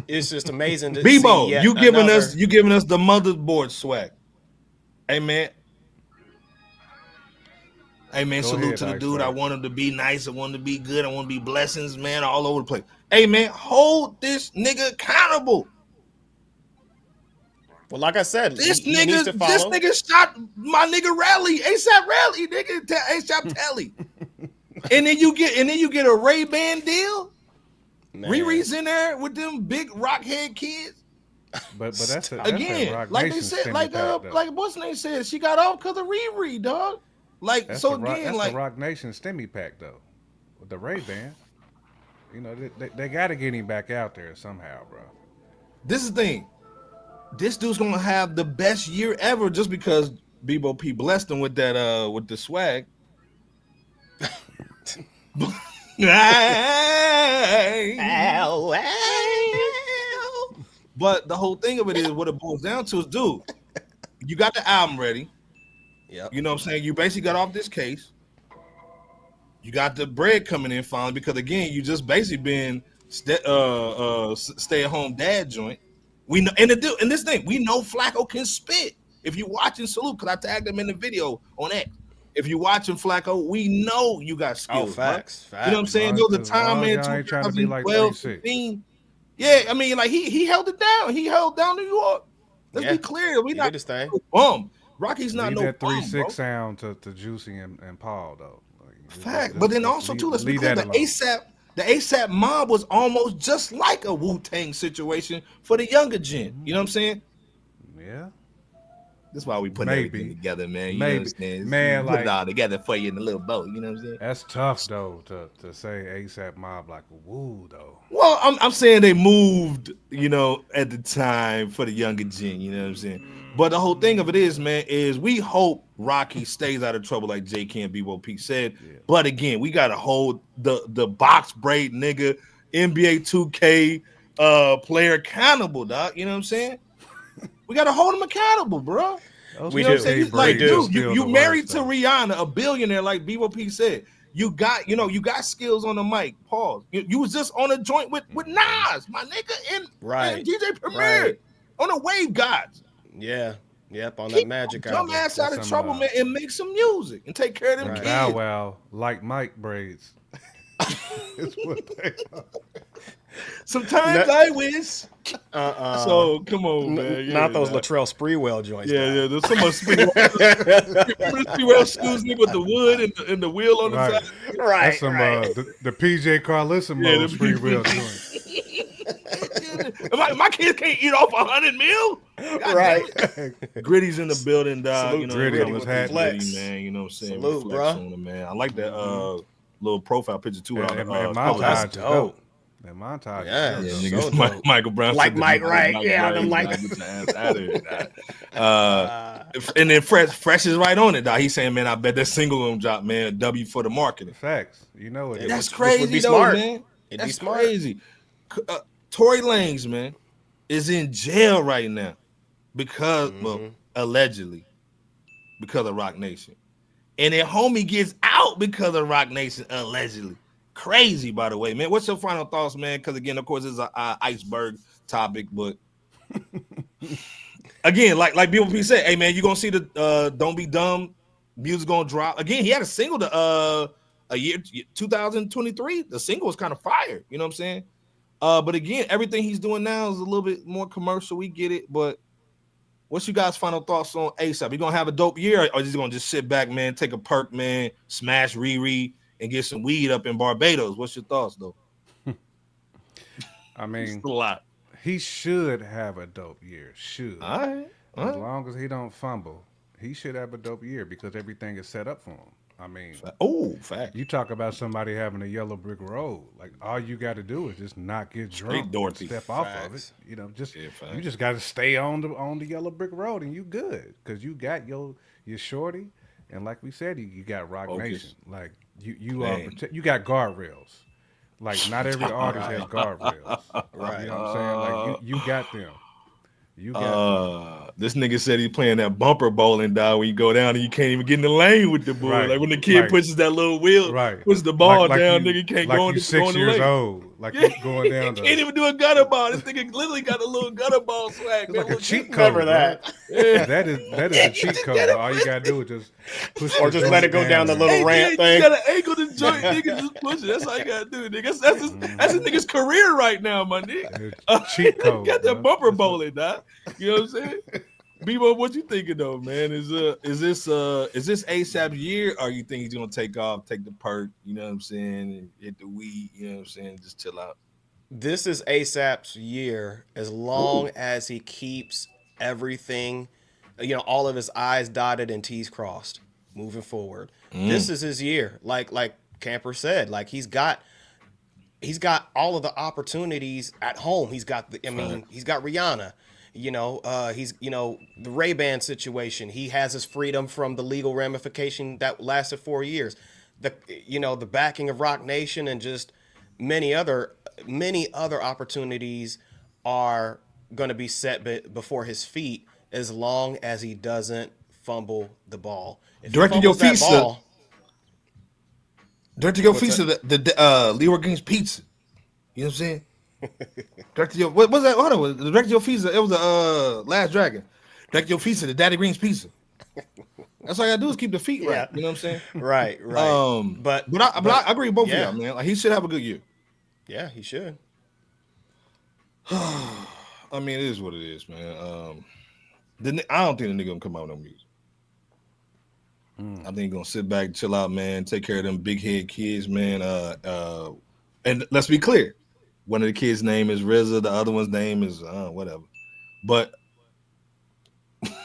amazing to Bebo, see. you giving us the motherboard swag. Hey man. Hey man, salute to the dude. I want him to be nice. I want him to be good. I want to be blessings, man, all over the place. Hey man, hold this nigga accountable. Well, like I said, this nigga shot my nigga Rally, ASAP Rally, nigga, ASAP Telly. and then you get a Ray-Ban deal. Man. Riri's in there with them big rockhead kids. But that's again, Rock like Nation they said, like what's name said, she got off because of Riri, dog. Like that's so the again, that's like the Rock Nation stimmy pack though, with the Ray-Ban. You know they got to get him back out there somehow, bro. This is the thing. This dude's gonna have the best year ever just because Bebo P blessed him with that with the swag. But the whole thing of it is what it boils down to is, dude, you got the album ready. Yeah. You know what I'm saying? You basically got off this case. You got the bread coming in finally because again, you just basically been stay-at-home dad joint. We know, and this thing, we know Flacco can spit. If you watching Salute, because I tagged him in the video on X. If you watching Flacco, we know you got skills. Oh, facts. You know what I'm saying? There was a time, man, 2012, 15. Yeah, I mean, like he held it down. He held down New York. Let's be clear. We not no bum. Rocky's not no that bum, 3-6 sound to Juicy and Paul though. Like, fact, but then also too, let's be clear. The ASAP mob was almost just like a Wu-Tang situation for the younger gen. You know what I'm saying? Yeah. That's why we put everything together, man. You understand? Man, put it all together for you in a little boat. You know what I'm saying? That's tough though to say ASAP mob like woo though. Well, I'm saying they moved, you know, at the time for the younger gen. You know what I'm saying? But the whole thing of it is, man, is we hope Rocky stays out of trouble like JK and Bebo P said. Yeah. But again, we gotta hold the box braid nigga NBA 2K player accountable, dog. You know what I'm saying? We gotta hold him accountable, bro. We do. Like, dude, you married to Rihanna, a billionaire, like Bebo P said. You got skills on the mic. Pause. You was just on a joint with Nas, my nigga, and DJ Premier on the Wave Gods. Yeah. Yep. On that Magic album. Dumb ass out of trouble, man, and make some music and take care of them kids. Bow Wow, like Mike braids. It's what they are. Sometimes I wish. So come on, man. Not those Latrell Sprewell joints. Yeah. There's so much Sprewell shoes with the wood and the wheel on the side. Right. That's some the PJ Carlissimo Sprewell joint. My kids can't eat off 100 mil. Right. Gritty's in the building, dog. Salute, you know, Gritty was happy, man. You know what I'm saying? Salute, bro. Man. I like that. little profile picture too. And cover. montage That's dope. That montage. Yeah, niggas, so dope. Michael Brown. Like said that Mike, nigga right? Mike Yeah, Brown, them like. get your ass out of here, and then Fresh is right on it, dog. He's saying, man, I bet that single gonna drop, man. A W for the marketing. Facts. You know it. That's Which crazy, would be though, smart. man. It'd be That's smart. crazy. Tory Lanez, man, is in jail right now because, well, allegedly, because of Rock Nation. And then homie gets out because of Rock Nation, allegedly. Crazy, by the way, man. What's your final thoughts, man? Because, again, of course, it's an iceberg topic, but again, like BOP said, hey, man, you going to see the Don't Be Dumb music going to drop. Again, he had a single a year, 2023. The single was kind of fire, you know what I'm saying? But again, everything he's doing now is a little bit more commercial. We get it, but what's you guys' final thoughts on ASAP? You gonna have a dope year, or is he gonna just sit back, man, take a perk, man, smash Riri, and get some weed up in Barbados? What's your thoughts, though? I mean, it's a lot. He should have a dope year. Should. All right. As long as he don't fumble, he should have a dope year because everything is set up for him. I mean, fact. You talk about somebody having a yellow brick road. Like all you got to do is just not get drunk, and step off of it. You know, you just got to stay on the yellow brick road, and you good because you got your shorty, and like we said, you got Rock Nation. Like you got guardrails. Like not every artist has guardrails. Right. You know what I'm saying? Like you got them. You got this nigga said he's playing that bumper bowling, dog. When you go down and you can't even get in the lane with the bull. Right. Like when the kid pushes that little wheel, pushes the ball down, nigga can't go in the 6 years lane. old. Like you going down. Can't even do a gutter ball. This nigga literally got a little gutter ball swag. It's like a cheat code. Remember that? Yeah. That is a cheat code. All you gotta do is just push or just let it go down the little ramp thing. You gotta angle the joint, nigga. Just push it. That's all you gotta do, nigga. That's his nigga's career right now, my nigga. Cheat code. Got that bumper bowling, dog. You know what I'm saying? Bebo, what you thinking though, man? Is this ASAP's year, or you think he's gonna take off, take the perk, you know what I'm saying, and hit the weed, you know what I'm saying, just chill out? This is ASAP's year as long as he keeps everything, all of his I's dotted and T's crossed moving forward. This is his year. Like Camper said, like he's got all of the opportunities at home. He's got he's got Rihanna. He's the Ray-Ban situation. He has his freedom from the legal ramification that lasted 4 years. The backing of Rock Nation and just many other opportunities are going to be set before his feet as long as he doesn't fumble the ball. Directing your feet, the Leroy Green's pizza. You know what I'm saying? Direct your what was that? Hold on, direct your pizza. It was the Last Dragon. Direct your pizza, the Daddy Green's pizza. That's all I gotta do is keep the feet right. You know what I'm saying? Right. But I agree with both of y'all, man. Like he should have a good year. Yeah, he should. I mean, it is what it is, man. I don't think the nigga gonna come out with no music. I think he's gonna sit back, chill out, man. Take care of them big head kids, man. And let's be clear. One of the kids' name is RZA. The other one's name is whatever. But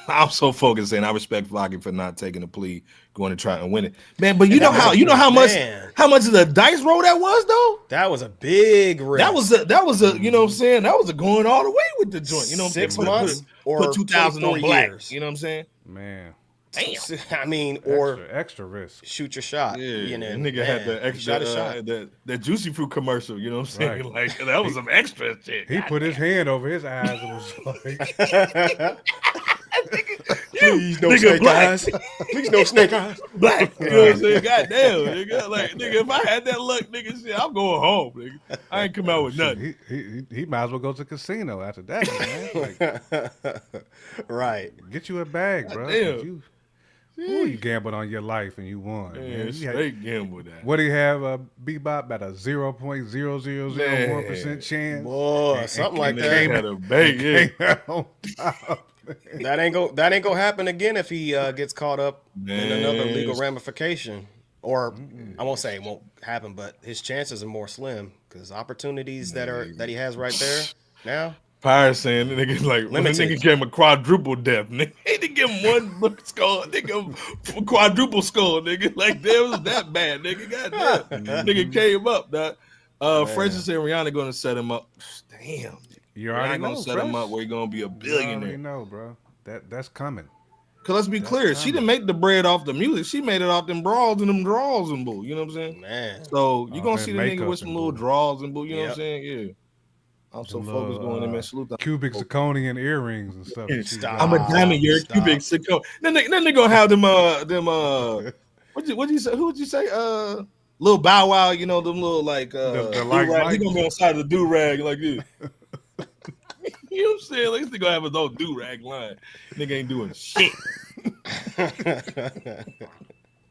I'm so focused, and I respect Flocky for not taking the plea, going to try and win it, man. But you know how much of the dice roll that was, though. That was a big risk. That was a you know what I'm saying. That was a going all the way with the joint. You know, 6 months or 2,000 on black. Years. You know what I'm saying, man. Damn. I mean, or extra risk. Shoot your shot. Yeah, nigga had the extra that juicy fruit commercial. You know what I'm saying? Right. Like that was some extra shit. He put his hand over his eyes and was like, "Please no snake eyes. Please no snake eyes." Black. You know what I'm saying? Goddamn, nigga. Like nigga, if I had that luck, nigga, shit, I'm going home, nigga. I ain't come out with nothing. He might as well go to the casino after that, man. Like, right. Get you a bag, bro. You gambled on your life and you won. Man, straight gamble that. What do you have? Bebop about a 0.0001% chance. Boy, something like that. Had a bag, That ain't gonna happen again if he gets caught up in another legal ramification. Or I won't say it won't happen, but his chances are more slim because opportunities that he has right there now. Pyre saying the nigga like when the nigga came a quadruple death, nigga give him one skull. They give him quadruple skull, nigga. Like, that was that bad, nigga. Goddamn. Nigga came up, dog. Francis and Rihanna gonna set him up. Damn. You already know, gonna set him up where he's gonna be a billionaire. You already know, bro. That's coming. Cause let's be clear, she didn't make the bread off the music. She made it off them bras and them draws and boo. You know what I'm saying? Man. So you gonna see the nigga with some little draws and boo. You know what I'm saying? Yeah. I'm so focused going in, man. Salute them. Cubic zirconian earrings and stuff. I'm a diamond. You're a cubic zirconian. Then they gonna have them what'd you say? Who would you say? Little Bow Wow. You know them little like the like he gonna be on the side of the do rag like this. You know what I'm saying? Like, this nigga have his own do-rag line. Nigga ain't doing shit.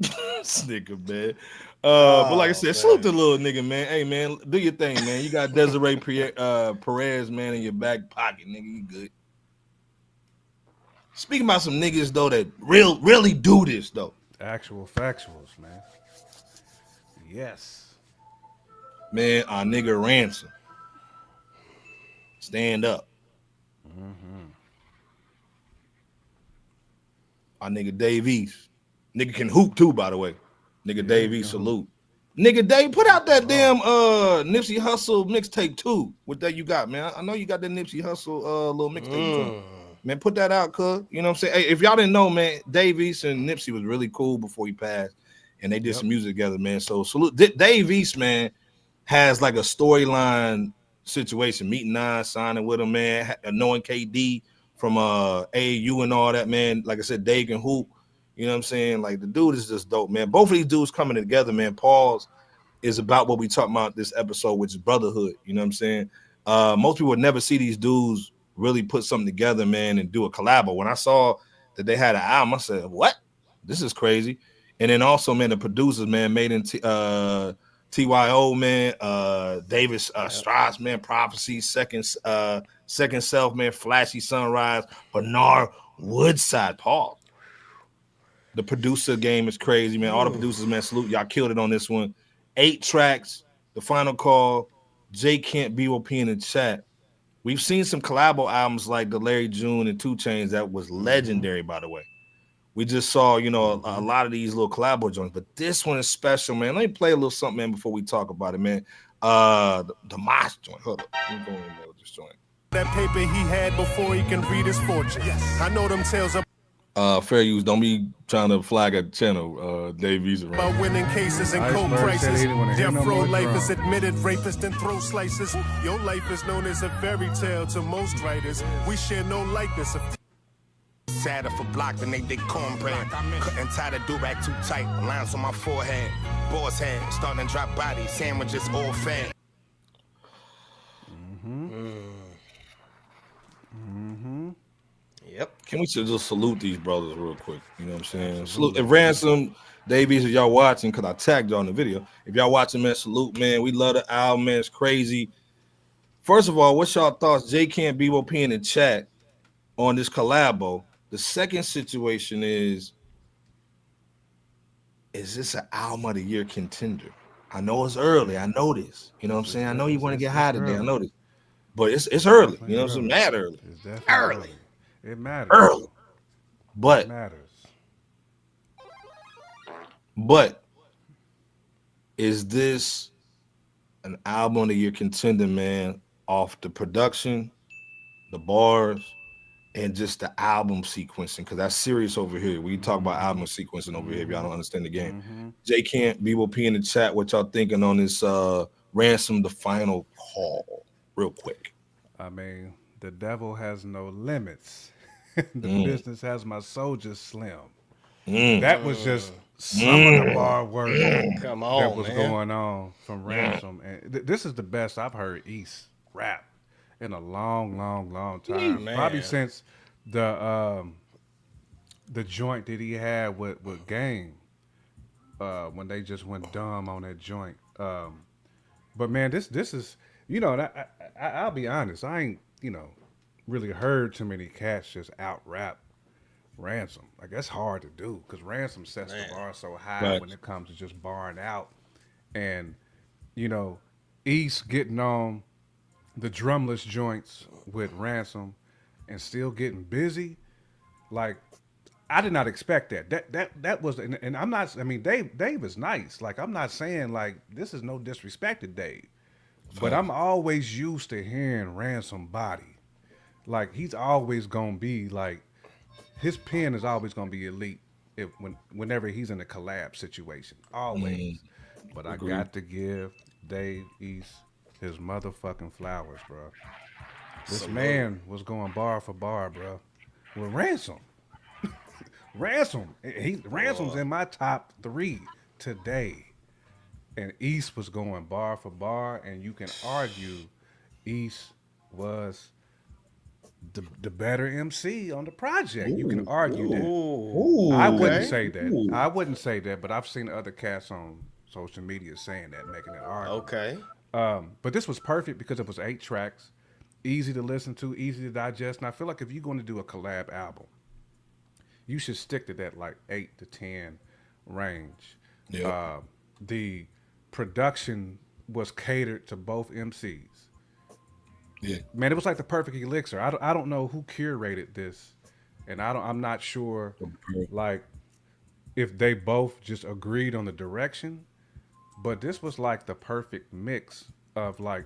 This nigga, man. But like I said, salute the little nigga, man. Hey, man, do your thing, man. You got Desiree Perez, man, in your back pocket, nigga. You good. Speaking about some niggas, though, that really do this, though. Actual factuals, man. Yes. Man, our nigga Ransom. Stand up. Our nigga Dave East. Nigga can hoop too, by the way. Nigga Dave East, salute. Nigga Dave, put out that damn Nipsey Hussle mixtape too. What that you got, man? I know you got that Nipsey Hussle little mixtape. Man, put that out, cuz. You know what I'm saying? Hey, if y'all didn't know, man, Dave East and Nipsey was really cool before he passed. And they did some music together, man. So salute. Dave East, man, has like a storyline situation, meeting Nine, signing with him, man, knowing KD from AAU and all that, man. Like I said, Dave can hoop. You know what I'm saying? Like, the dude is just dope, man. Both of these dudes coming together, man. Pause is about what we talking about this episode, which is brotherhood. You know what I'm saying? Most people would never see these dudes really put something together, man, and do a collab. When I saw that they had an album, I said, what? This is crazy. And then also, man, the producers, man, made in TYO, man, Davis Strauss, man, Prophecy, Second Self, man, Flashy Sunrise, Bernard Woodside, Paul. The producer game is crazy, man. All the producers, man, salute. Y'all killed it on this one. 8 tracks, The Final Call, J Kent, BOP in the chat. We've seen some collabo albums like the Larry June and 2 Chainz that was legendary, by the way. We just saw, you know, a lot of these little collabo joints, but this one is special, man. Let me play a little something, man, before we talk about it, man. The Mosh joint. Hold up. Let me go in there with this joint. That paper he had before he can read his fortune. Yes. I know them tales of fair use. Don't be trying to flag a channel, Dave East. about winning cases and coke prices. Death row life is admitted rapist and throat slices. Your life is known as a fairy tale to most writers. We share no likeness of sadder for block than they did cornbread. Couldn't tie the do-rag too tight. Lines on my forehead. Boss head. Starting to drop bodies. Sandwiches all fed. Yep. Can we just salute these brothers real quick? You know what I'm saying? Salute. If Ransom, Davies, if y'all watching, because I tagged y'all in the video. If y'all watching, man, salute, man. We love the album, man. It's crazy. First of all, what's y'all thoughts? J Can't BOP in the chat on this collabo. The second situation is this an album of the year contender? I know it's early. I know this. You know what I'm saying? I know you want to get high today. I know this. But it's early. You know what I'm saying? Mad early. Early. It matters. Early. But it matters. But is this an album of the year contender, man, off the production, the bars, and just the album sequencing? Because that's serious over here. We talk about album sequencing over here if y'all don't understand the game. J Can't, BOP in the chat, what y'all thinking on this Ransom, The Final Call? Real quick. I mean, the devil has no limits. The business has my soldiers slim. That was just some of the bar work Come on, that was man. going on from Ransom. And this is the best I've heard East rap in a long time. Man. Probably since the joint that he had with Game when they just went dumb on that joint. But man, this is, you know, I'll be honest, I ain't, you know, really heard too many cats just out rap Ransom. Like, that's hard to do because Ransom sets the bar so high when it comes to just barring out. And, you know, East getting on the drumless joints with Ransom and still getting busy. Like, I did not expect that. That was, and I'm not. I mean, Dave is nice. Like, I'm not saying like this is no disrespect to Dave, but I'm always used to hearing Ransom body. Like, he's always gonna be like, his pen is always gonna be elite whenever he's in a collab situation. Always. But I got to give Dave East his motherfucking flowers, bro. This man was going bar for bar, bro. With Ransom. Ransom's in my top 3 today. And East was going bar for bar, and you can argue East was the better MC on the project. You can argue that. I wouldn't say that. I wouldn't say that, but I've seen other cats on social media saying that, making it argument. Okay. But this was perfect because it was 8 tracks, easy to listen to, easy to digest. And I feel like if you're going to do a collab album, you should stick to that like 8 to 10 range. Yeah. The production was catered to both MCs. Yeah. Man, it was like the perfect elixir. I don't know who curated this, and I'm not sure like if they both just agreed on the direction, but this was like the perfect mix of like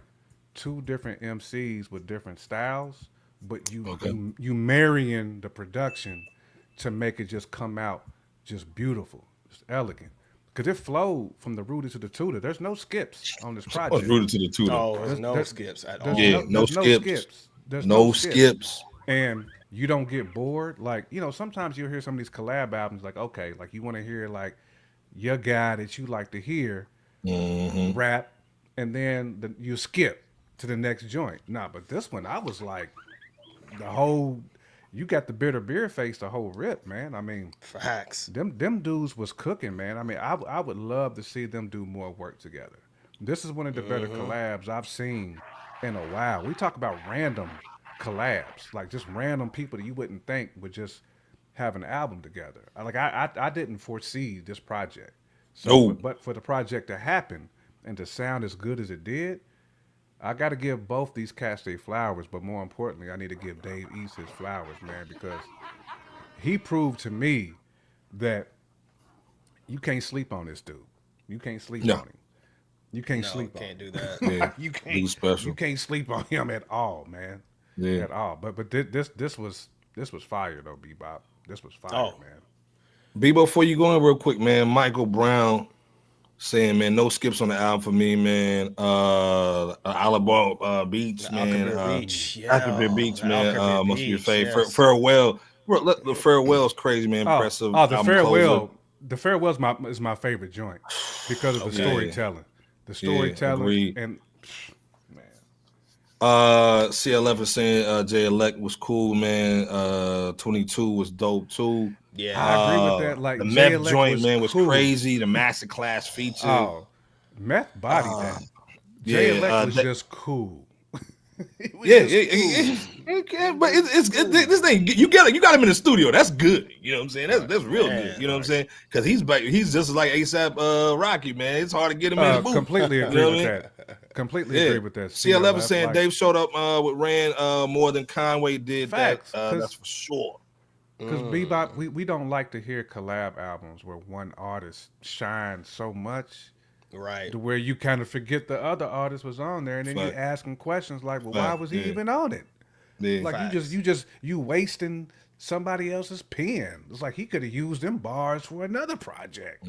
2 different MCs with different styles, but you marrying the production to make it just come out just beautiful, just elegant. Because it flowed from the rooted to the tutor. There's no skips on this project. Rooted to the tutor. Oh, there's no skips at all. Yeah, no skips. There's no skips. And you don't get bored. Like, you know, sometimes you'll hear some of these collab albums, like, okay, like you want to hear like your guy that you like to hear rap, and then you skip to the next joint. Nah, but this one, I was like, you got the bitter beer face the whole rip, man. I mean, facts. Them dudes was cooking, man. I mean, I would love to see them do more work together. This is one of the better collabs I've seen in a while. We talk about random collabs, like just random people that you wouldn't think would just have an album together. I didn't foresee this project. So, but for the project to happen and to sound as good as it did, I got to give both these cats their flowers, but more importantly, I need to give Dave East his flowers, man, because he proved to me that you can't sleep on this dude. You can't sleep on him. You can't sleep on him. Can't do that. Yeah, you can't. He's special. You can't sleep on him at all, man. Yeah, at all. But this was fire though, Bebop. This was fire, man. Bebo, before you go in real quick, man, Michael Brown saying, man, no skips on the album for me, man. Alabama Beach, man. Alcabir Beach, man. Must be your favorite. Yes. Farewell. The Farewell's crazy, man. Impressive. The Farewell. The Farewell is my favorite joint because of the storytelling. The storytelling and man. C11 saying Jay Elect was cool, man. 22 was dope too. Yeah, I agree with that. Like the Jay meth Elect joint, man, was cool. crazy. The masterclass feature. Oh, meth body that. Jay Elect was just cool. But it's this thing. You got him in the studio. That's good. You know what I'm saying? That's real good. You know what I'm saying? Because he's just like ASAP Rocky, man. It's hard to get him in the booth. Completely agree with that. Completely agree with that. C11 saying Dave showed up with Rand more than Conway did. Facts, that's for sure. Because Bebop, we don't like to hear collab albums where one artist shines so much, right, to where you kind of forget the other artist was on there, and then you asking questions like, well, why was he even on it? Yeah. Like you wasting somebody else's pen. It's like he could have used them bars for another project,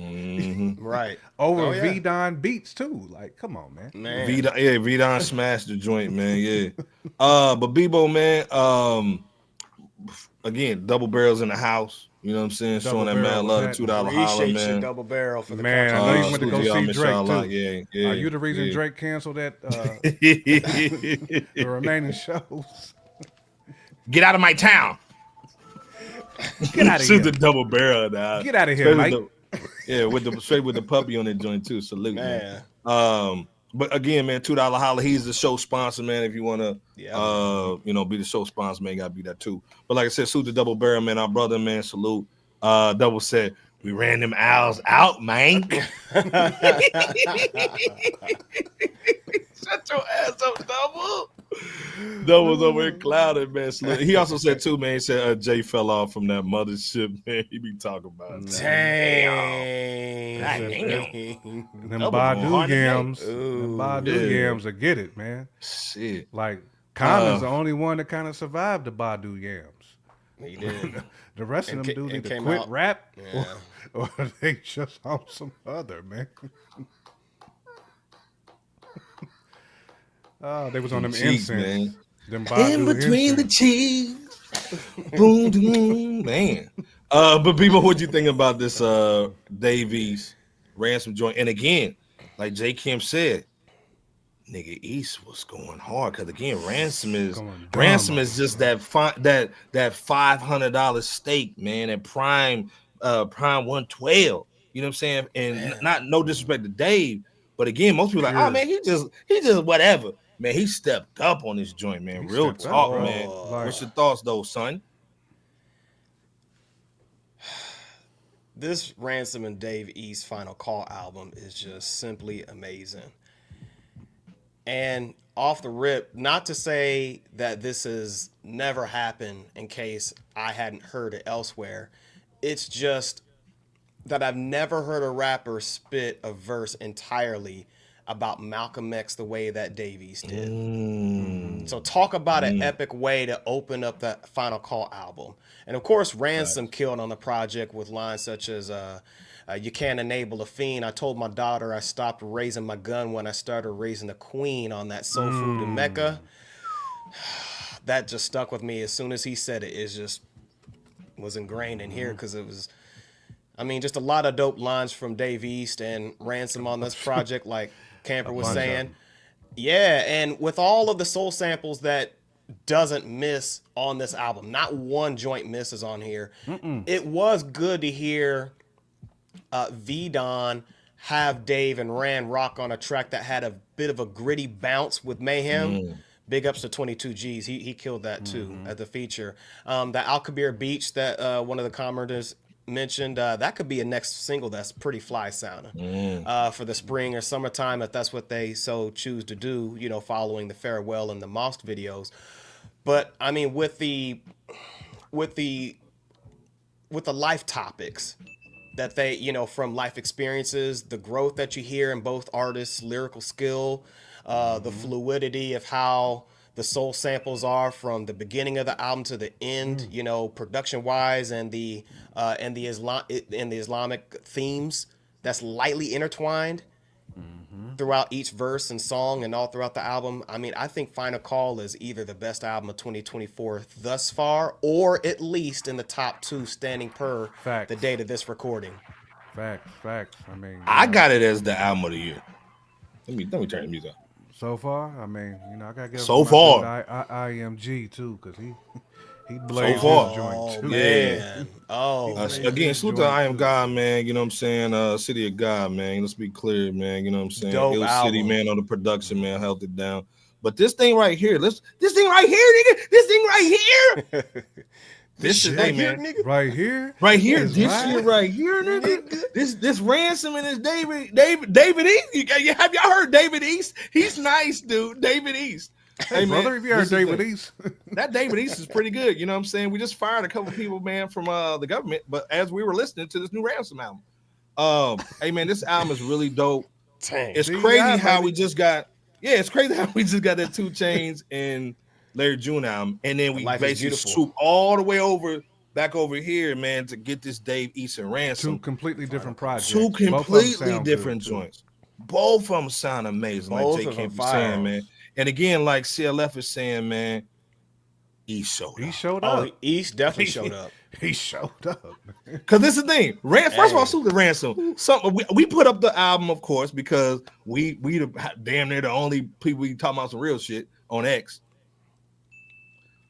right? Over V-Don beats too. Like, come on, man. V-Don smashed the joint, man. Yeah. But Bebo, man, again, Double Barrels in the house. You know what I'm saying? Showing that man love, $2 holler, man. Double Barrel for the man. I know you went to go see Drake too. Yeah. Are you the reason Drake canceled that the remaining shows? Get out of my town. Get out of here. Shoot the Double Barrel now. Get out of here, Mike. Straight with the puppy on that joint too. Salute, man. But again, man, $2 holler. He's the show sponsor, man. If you want to, be the show sponsor, man, gotta be that too. But like I said, salute the Double Barrel, man. Our brother, man. Salute. Double said we ran them owls out, man. Shut your ass up, Double. That was over here clouded, man. He also said too, man. He said Jay fell off from that mothership, man. He be talking about that. Dang. Them Badu yams will get it, man. Shit. Like Common's the only one that kind of survived the Badu yams. He did. The rest of them dudes either quit rap or they just on some other, man. Oh, they was on them incense, man. Them in between the cheeks. Boom, boom, man. But people, what you think about this Dave East Ransom joint? And again, like J. Kim said, nigga East was going hard because again, Ransom is just that $500 stake, man, at prime 112. You know what I'm saying? And no disrespect to Dave, but again, most people are like, oh man, he just whatever. Man, he stepped up on this joint, man. Real talk, man. What's your thoughts, though, son? This Ransom and Dave East Final Call album is just simply amazing. And off the rip, not to say that this has never happened in case I hadn't heard it elsewhere. It's just that I've never heard a rapper spit a verse entirely about Malcolm X the way that Dave East did. So talk about an epic way to open up that Final Call album. And of course, Ransom killed on the project with lines such as, you can't enable a fiend. I told my daughter I stopped raising my gun when I started raising the queen on that soul food in Mecca. That just stuck with me. As soon as he said it, it just was ingrained in here because it was, I mean, just a lot of dope lines from Dave East and Ransom on this project, like Camper was saying. Yeah, and with all of the soul samples that doesn't miss on this album, not one joint misses on here. It was good to hear V-Don have Dave and Rand rock on a track that had a bit of a gritty bounce with Mayhem. Big ups to 22 G's. He killed that too at the feature. The Al Kabir Beach that one of the commenters mentioned, that could be a next single that's pretty fly sounding for the spring or summertime if that's what they so choose to do, you know, following the Farewell and the Mosque videos. But I mean, with the life topics that they, you know, from life experiences, the growth that you hear in both artists' lyrical skill, the fluidity of how the soul samples are from the beginning of the album to the end, you know, production wise, and the Islamic themes that's lightly intertwined throughout each verse and song and all throughout the album. I mean, I think Final Call is either the best album of 2024 thus far, or at least in the top 2 standing per the date of this recording. Facts. I mean, I got it as the album of the year. Let me turn the music up. So far, I mean, you know, I gotta give so far IMG too, because he blazed so his joint too. Man. Again, salute to I Am God, man. You know what I'm saying? City of God, man. Let's be clear, man. You know what I'm saying? Dope Ill album. City, man, on the production, man, held it down. But this thing right here, this thing right here, nigga. This thing right here. This is right here, nigga. Right here. This shit right here, nigga. This Ransom and this David East. Have y'all heard David East? He's nice, dude. David East. Hey, brother, if you heard David East. That David East is pretty good. You know what I'm saying? We just fired a couple people, man, from the government. But as we were listening to this new Ransom album, hey man, this album is really dope. Dang. It's crazy how we just got that 2 Chainz and Larry June album, and then we basically swoop all the way back over here, man, to get this Dave East and Ransom. 2 completely different projects. 2 completely different joints. Both of them sound amazing, like Jay Camp was saying, man. And again, like CLF is saying, man, East showed up. Oh, East definitely showed up. He showed up. Because this is the thing. First of all, salute to Ransom. We put up the album, of course, because we damn near the only people we talking about some real shit on X.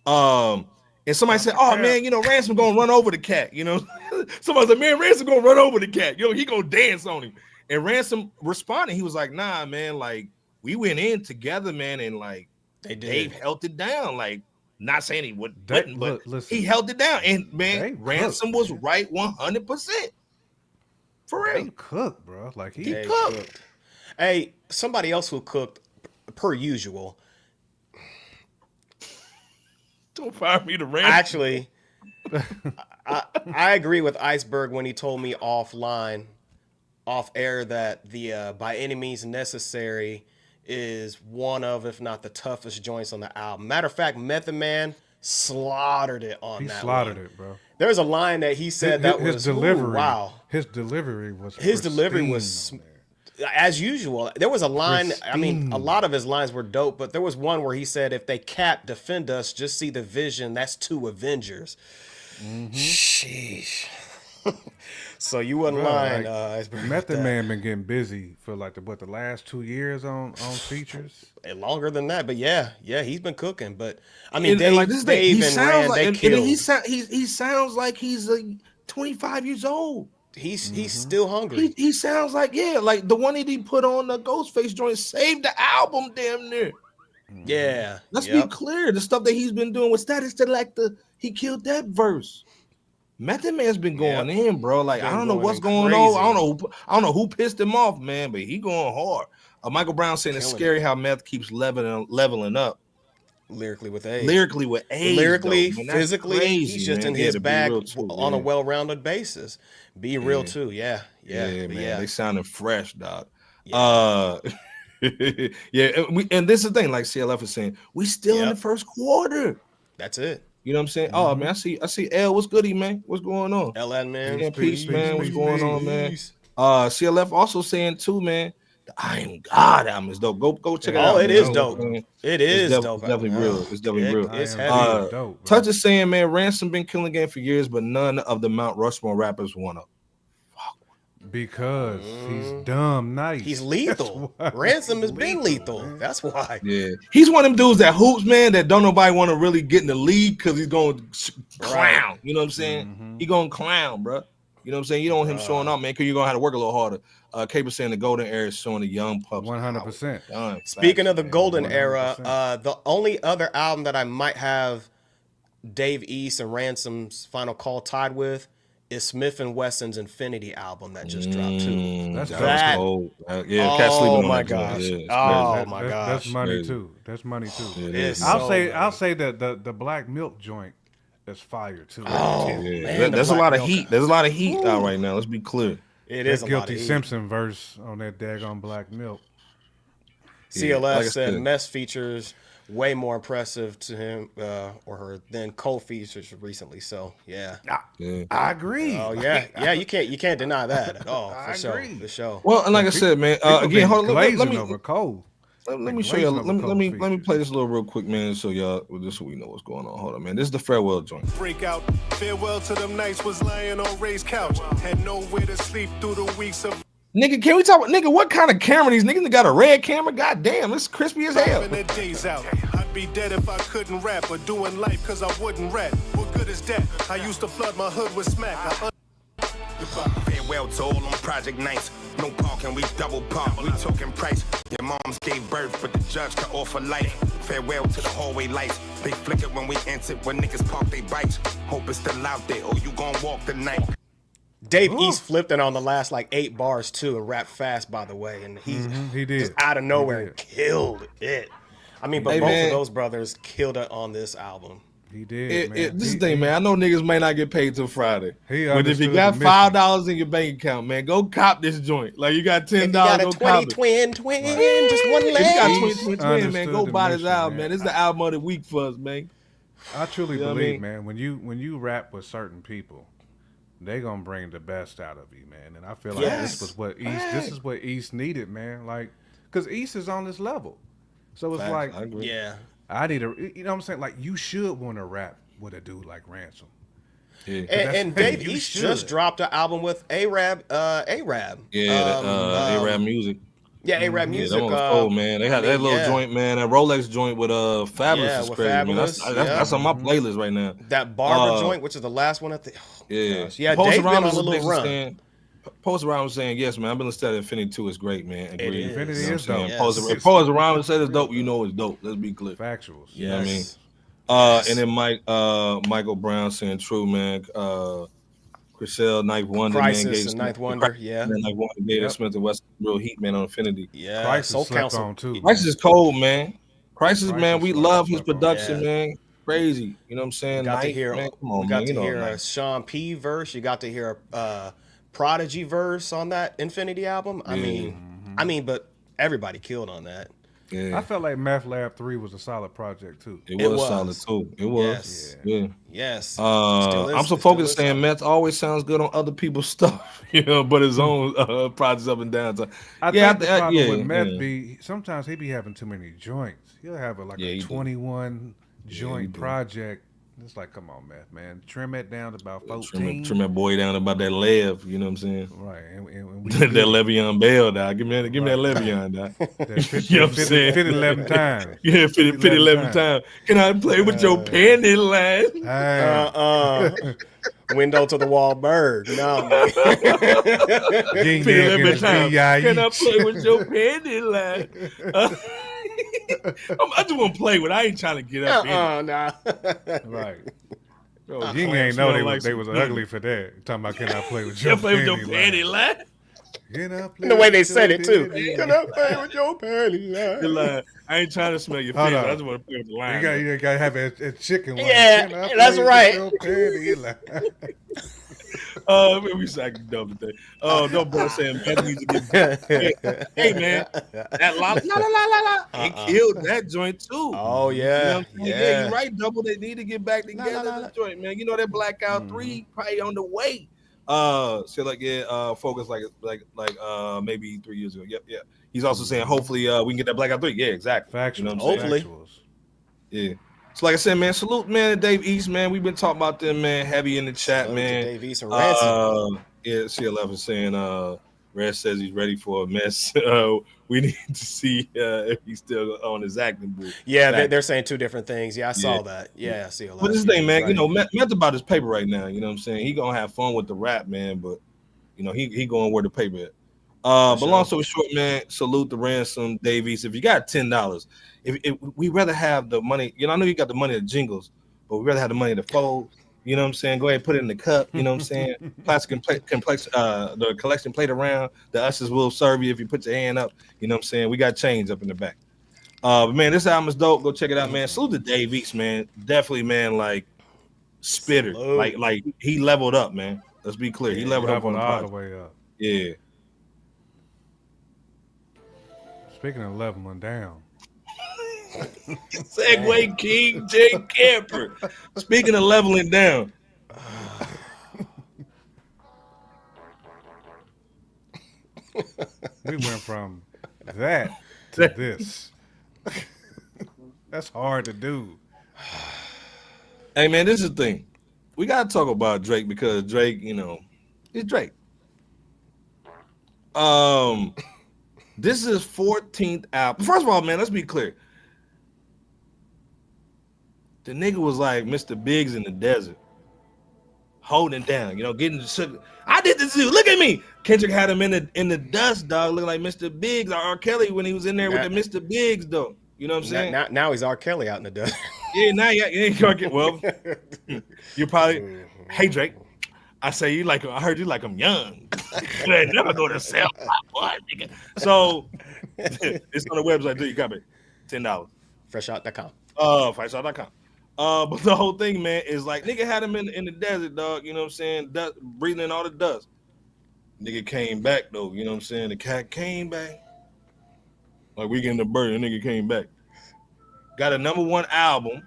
And somebody said, "Oh man, you know Ransom gonna run over the cat." You know, somebody said, "Man, Ransom gonna run over the cat. You know, he gonna dance on him." And Ransom responded. He was like, "Nah, man. Like we went in together, man, and like Dave held it down. Like not saying he wouldn't, but he held it down. And man, Ransom was right 100%. For real, he cooked, bro. Like he cooked. Hey, somebody else who cooked per usual. Don't fire me to rant. Actually, I agree with Iceberg when he told me off air, that the By Any Means Necessary is one of, if not the toughest joints on the album. Matter of fact, Method Man slaughtered it on that. He slaughtered it, bro. There's a line that he said his delivery. Wow. His delivery was as usual. There was a line, I mean, a lot of his lines were dope, but there was one where he said, if they can't defend us, just see the vision. That's 2 Avengers. Sheesh. So you wasn't lying. Method Man been getting busy for like the last 2 years on features. And longer than that, but yeah, he's been cooking. But I mean, he sounds like he's 25 years old. He's still hungry. He sounds like like the one that he put on the Ghostface joint saved the album damn near. Yeah, let's be clear. The stuff that he's been doing with Status Selector, he killed that verse. Method Man's been going in, bro. Like I don't know what's going on. I don't know who pissed him off, man. But he going hard. Michael Brown saying it's scary how Meth keeps leveling up. Lyrically with age. Lyrically, physically, crazy, he's just in his bag on a well-rounded basis. Be real too, yeah, man. They sounding fresh, dog. And this is the thing, like CLF is saying, we still in the first quarter. That's it. You know what I'm saying? Oh man, I see L. What's goody, man? What's going on? LN, man. Yeah, peace, man. What's going on, man? CLF also saying too, man. The I Am God album is dope. Go check it out. Oh, it is dope. It is dope. It's definitely real. It's definitely real. It's heavy. Dope, Touch is saying, man, Ransom been killing the game for years, but none of the Mount Rushmore rappers won up. Because he's dumb nice. He's lethal. Ransom has been lethal. That's why. Yeah. He's one of them dudes that hoops, man, that don't nobody want to really get in the league because he's going to clown. You know what I'm saying? He going to clown, bro. You know what I'm saying? You don't want him showing up, man, because you're going to have to work a little harder. Caper saying the golden era is showing the young pups. 100%. Speaking of the golden era, the only other album that I might have Dave East and Ransom's Final Call tied with is Smith & Wesson's Infinity album that just dropped too. That's cold. Cat's sleeping on my that gosh. joint. My gosh. That's money too. That's money too. I'll say that the Black Milk joint is fire too. Oh, man, there's a lot of heat. There's a lot of heat out right now. Let's be clear. It is that a Guilty lot of Simpson verse on that daggone Black Milk. CLF said Mess features way more impressive to him or her than Cole features recently. So I agree. Oh yeah, you can't deny that at all. For sure. Well, and like I said, man, again, hold on. Let me over Cole. Let me show you. Let me play this a little real quick, man, so y'all just so we know what's going on. Hold on, man. This is the farewell joint. Breakout. Farewell to them nights was lying on Ray's couch. Had nowhere to sleep through the weeks of. Nigga, can we talk about nigga? What kind of camera these niggas got? A red camera? God damn, it's crispy as hell. Days out. I'd be dead if I couldn't rap or doing life cause I wouldn't rap. What good is that? I used to flood my hood with smack. Farewell to all them project nights. No parking, we double park. We talking price. Your moms gave birth, but the judge could offer life. Farewell to the hallway lights. They flickered when we entered. When niggas park they bikes. Hope it's still out there, or you gon' walk the night. Dave East flipped it on the last like 8 bars too, and rapped fast, by the way, and he did just out of nowhere killed it. I mean, but both of those brothers killed it on this album. He did. This is the thing, man. I know niggas may not get paid till Friday, but if you got $5 in your bank account, man, go cop this joint. Like you got $10, go cop it. Twin, just one leg. If you got 20 twin, man, go buy this album, man. This is the album of the week for us, man. I truly believe, man, when you rap with certain people, they gonna bring the best out of you, man. And I feel like this is what East needed, man. Like, cause East is on this level, so it's like, I need a, you know what I'm saying? Like, you should want to rap with a dude like Ransom. Yeah. And Dave East just dropped an album with A-Rab. A-Rab Music. Yeah, A-Rab Music. That one was cold, man. They had that little joint, man. That Rolex joint with Fabulous is crazy, Fabulous, man. That's on my playlist right now. That Barber joint, which is the last one, I think. Oh, yeah, Dave been on a little run. Post Around was saying, yes, man, I've been listening to Infinity 2. It's great, man. Agreed. Infinity is dope. If Post Around said it's dope, you know it's dope. Let's be clear. Factuals. You know what I mean? And then Michael Brown saying, true, man. Chriselle, Ninth Wonder, Crisis, man. Ninth Wonder, Ninth Wonder, Gator Smith, and West, real heat, man, on Infinity. Yeah, Crisis slept on too. Crisis is cold, man. Crisis, man, we love his production, man. crazy. You know what I'm saying? Got to Knife, hear, man, come on, we got man. You to know, hear a Knife. Sean P verse. You got to hear a Prodigy verse on that Infinity album. I mean, but everybody killed on that. Yeah. I felt like Meth Lab 3 was a solid project too. It was solid too. It was. Yes. Yeah. Yes. Still is, I'm so focused saying Meth always sounds good on other people's stuff, you know, but his own projects up and down. So, I think the problem with Meth be sometimes he be having too many joints. He'll have a 21 joint project. It's like, come on, Meth, man. Trim it down to about 14. Trim that boy down to about that Lev, you know what I'm saying? Right. And we that Le'Veon Bell, dog. Give me that Le'Veon, dog. That 50, you know what I'm saying? 50 11 times. Yeah, 50 11 times. Can I play with your panty line? Window to the wall bird. No. 50 11 times. Can I play with your panty line? I just want to play with. I ain't trying to get up. Nah. Right. Yo, Ying ain't know they was ugly for that. Talking about can I play with your panty line? The way they said it too. Can I play with your panty line? I ain't trying to smell your feet. I just want to play with the line. You got to have a chicken line. Yeah, that's right. Your panty line? We acting dumb today. Don't bro saying Meth needs to get hey man, that la it killed that joint too. Oh yeah, you know yeah, you're right. Double, they need to get back together. The joint, man. You know that Blackout 3 probably on the way. So like focus like maybe 3 years ago. Yep. He's also saying hopefully we can get that Blackout 3. Yeah, exactly. Factual. You know what I'm saying? Hopefully. Yeah. So like I said, man, salute, man, to Dave East, man. We've been talking about them, man, heavy in the chat, Salute man. to Dave East and Ransom. Yeah, CLF is saying, Red says he's ready for a mess. We need to see if he's still on his acting booth. Yeah, they're saying two different things. Yeah, I saw that. Yeah, CLF. But this thing, man, you know, Meth about his paper right now. You know what I'm saying? He gonna have fun with the rap, man. But you know, he going where the paper at. But long story short, man, salute the Ransom, Dave East. If you got $10, if we rather have the money, you know, I know you got the money to jingles, but we rather have the money to fold. You know what I'm saying? Go ahead and put it in the cup. You know what I'm saying? Plastic and complex, the collection plate around. The ushers will serve you if you put your hand up. You know what I'm saying? We got change up in the back. But man, this album is dope. Go check it out, man. Salute to Dave East, man. Definitely, man, like spitter. Like he leveled up, man. Let's be clear. He leveled up on the all the way up. Yeah. Speaking of leveling down. Segway King J. Camper. Speaking of leveling down. We went from that to this. That's hard to do. Hey man, this is the thing. We gotta talk about Drake because Drake, you know, is Drake. This is his 14th album. First of all, man, let's be clear. The nigga was like Mr. Biggs in the desert, holding down, you know, getting the sugar. I did this too. Look at me. Kendrick had him in the dust, dog, looking like Mr. Biggs or R. Kelly when he was in there with the Mr. Biggs, though. You know what I'm saying? Now he's R. Kelly out in the dust. Yeah, now you ain't well. You probably, hey Drake, I say you like. I heard you like I'm young. I never go to sell my boy, nigga. So it's on the website. Do you got it? $10. FRSHOUT.com. FRSHOUT.com. But the whole thing, man, is like nigga had him in the desert, dog. You know what I'm saying? Dust, breathing in all the dust. Nigga came back though. You know what I'm saying? The cat came back. Like we getting the bird, the nigga came back. Got a #1 album.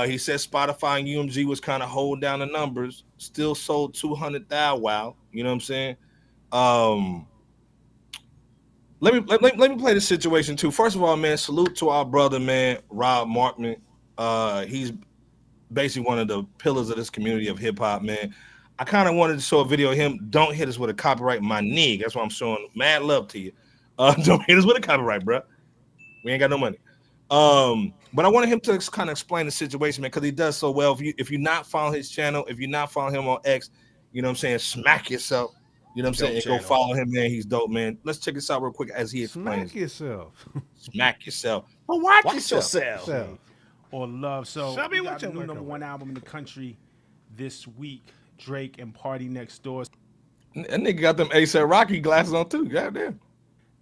He said Spotify and UMG was kind of holding down the numbers. Still sold 200,000. Wow, you know what I'm saying? Let me play the situation too. First of all, man, salute to our brother, man, Rob Markman. He's basically one of the pillars of this community of hip hop, man. I kind of wanted to show a video of him. Don't hit us with a copyright, my nigga. That's why I'm showing mad love to you. Don't hit us with a copyright, bro. We ain't got no money. But I wanted him to kind of explain the situation, man, because he does so well. If you not follow his channel, if you're not following him on X, you know what I'm saying, smack yourself. You know what I'm saying? And go follow him, man. He's dope, man. Let's check this out real quick as he explains. Smack yourself. Smack yourself. But watch yourself. Or love. So Shabby, we got what's a your new record? #1 album in the country this week. Drake and PARTYNEXTDOOR. That nigga got them ASAP Rocky glasses on too. Goddamn.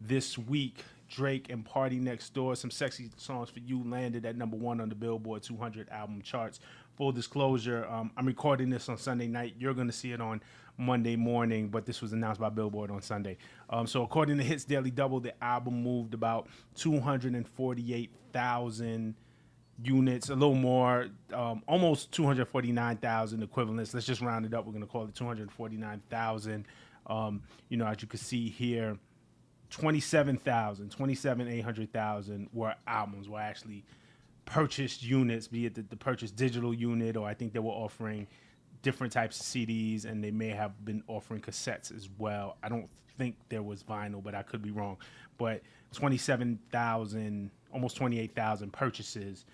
This week, Drake and Party Next Door, Some Sexy Songs for You, landed at #1 on the Billboard 200 album charts. Full disclosure, I'm recording this on Sunday night. You're going to see it on Monday morning, but this was announced by Billboard on Sunday. So according to Hits Daily Double, the album moved about 248,000 units, a little more, almost 249,000 equivalents. Let's just round it up. We're going to call it 249,000. As you can see here, 27,800,000 were albums, were actually purchased units, be it the purchased digital unit, or I think they were offering different types of CDs, and they may have been offering cassettes as well. I don't think there was vinyl, but I could be wrong. But 27,000, almost 28,000 purchases.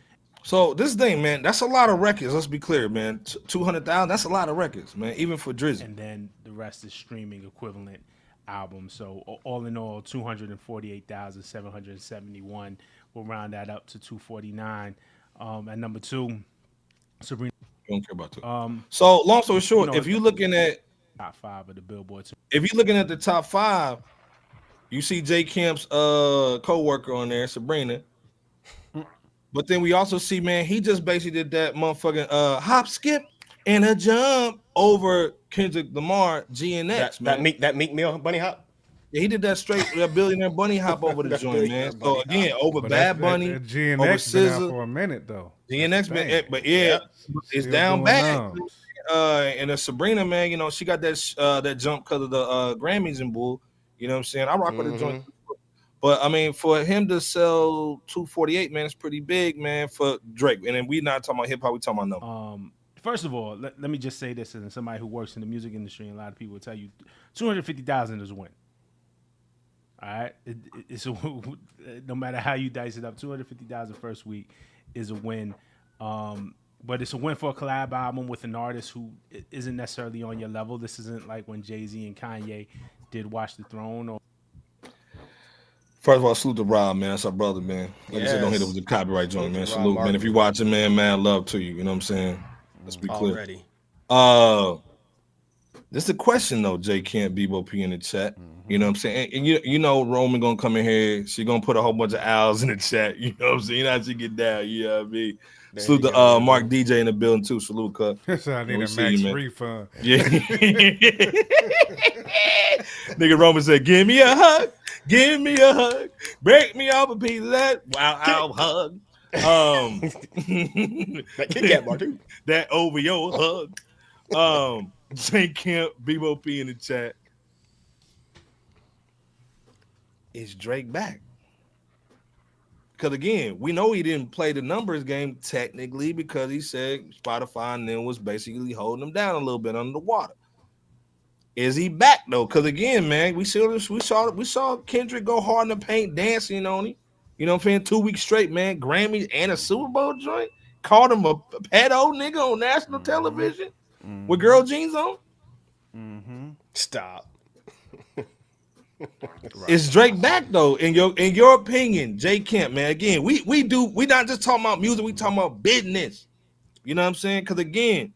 So this thing, man, that's a lot of records. Let's be clear, man. 200,000, that's a lot of records, man, even for Drizzy. And then the rest is streaming equivalent albums. So all in all, 248,771. We'll round that up to 249. At number 2, Sabrina. You don't care about 2. So long story short, if you're looking at top 5 of the Billboard, if you're looking at the top 5, you see J Camp's co-worker on there, Sabrina. But then we also see, man, he just basically did that motherfucking hop, skip, and a jump over Kendrick Lamar, GNX, man. That Meek Mill bunny hop? Yeah, he did that straight billionaire bunny hop over the joint, man. So again, over Bad Bunny, over GNX been out for a minute though. GNX been, but yeah, it's down bad. And the Sabrina, man, she got that jump because of the Grammys and bull. You know what I'm saying? I rock with the joint. But I mean, for him to sell 248, man, it's pretty big, man, for Drake. And then we not talking about hip hop, we talking about numbers. First of all, let me just say this, as somebody who works in the music industry, and a lot of people will tell you, 250,000 is a win. All right, it's a no matter how you dice it up, 250,000 first week is a win. But it's a win for a collab album with an artist who isn't necessarily on your level. This isn't like when Jay-Z and Kanye did Watch the Throne. Or first of all, salute to Rob, man. That's our brother, man. Like I said, don't hit it with the copyright joint, man. Salute, man. If you're watching, man, love to you. You know what I'm saying? Let's be clear. Already. This is a question though, J Camp, Bebo P in the chat. You know what I'm saying? And you know Roman gonna come in here. She gonna put a whole bunch of owls in the chat. You know what I'm saying? You know how she get down. You know what I mean? Salute to Mark DJ in the building too. Salute, cut. I need a max refund. Yeah. Nigga Roman said, "Give me a hug, give me a hug, break me off a piece of that wow hug." That Kit Kat bar too. That over your hug. J Camp, Bebo P in the chat. Is Drake back? Because again, we know he didn't play the numbers game technically because he said Spotify and them was basically holding him down a little bit under the water. Is he back though? Because again, man, we saw Kendrick go hard in the paint, dancing on him. You know what I'm saying? 2 weeks straight, man. Grammys and a Super Bowl joint. Called him a pedo nigga on national television with girl jeans on. Stop. Is Drake back though? In your opinion, J Camp, man? Again, we not just talking about music, we talking about business. You know what I'm saying? Because again,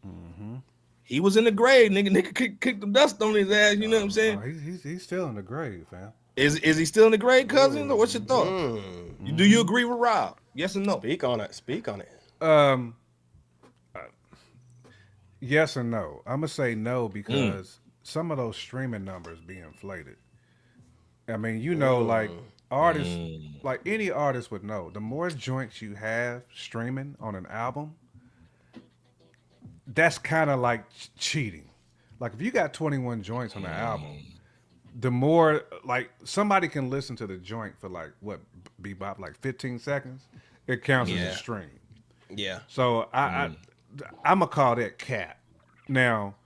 he was in the grave, nigga kicked the dust on his ass. You know what I'm saying? He's still in the grave, fam. Is he still in the grave, cousin? What's your thought? Do you agree with Rob? Yes or no? Speak on it. Yes and no. I'm gonna say no because some of those streaming numbers be inflated. I mean, like artists, like any artist would know, the more joints you have streaming on an album, that's kind of like cheating. Like if you got 21 joints on the album, the more like somebody can listen to the joint for like what Bebop, like 15 seconds, it counts as a stream. Yeah. So I'm gonna call that cap. Now,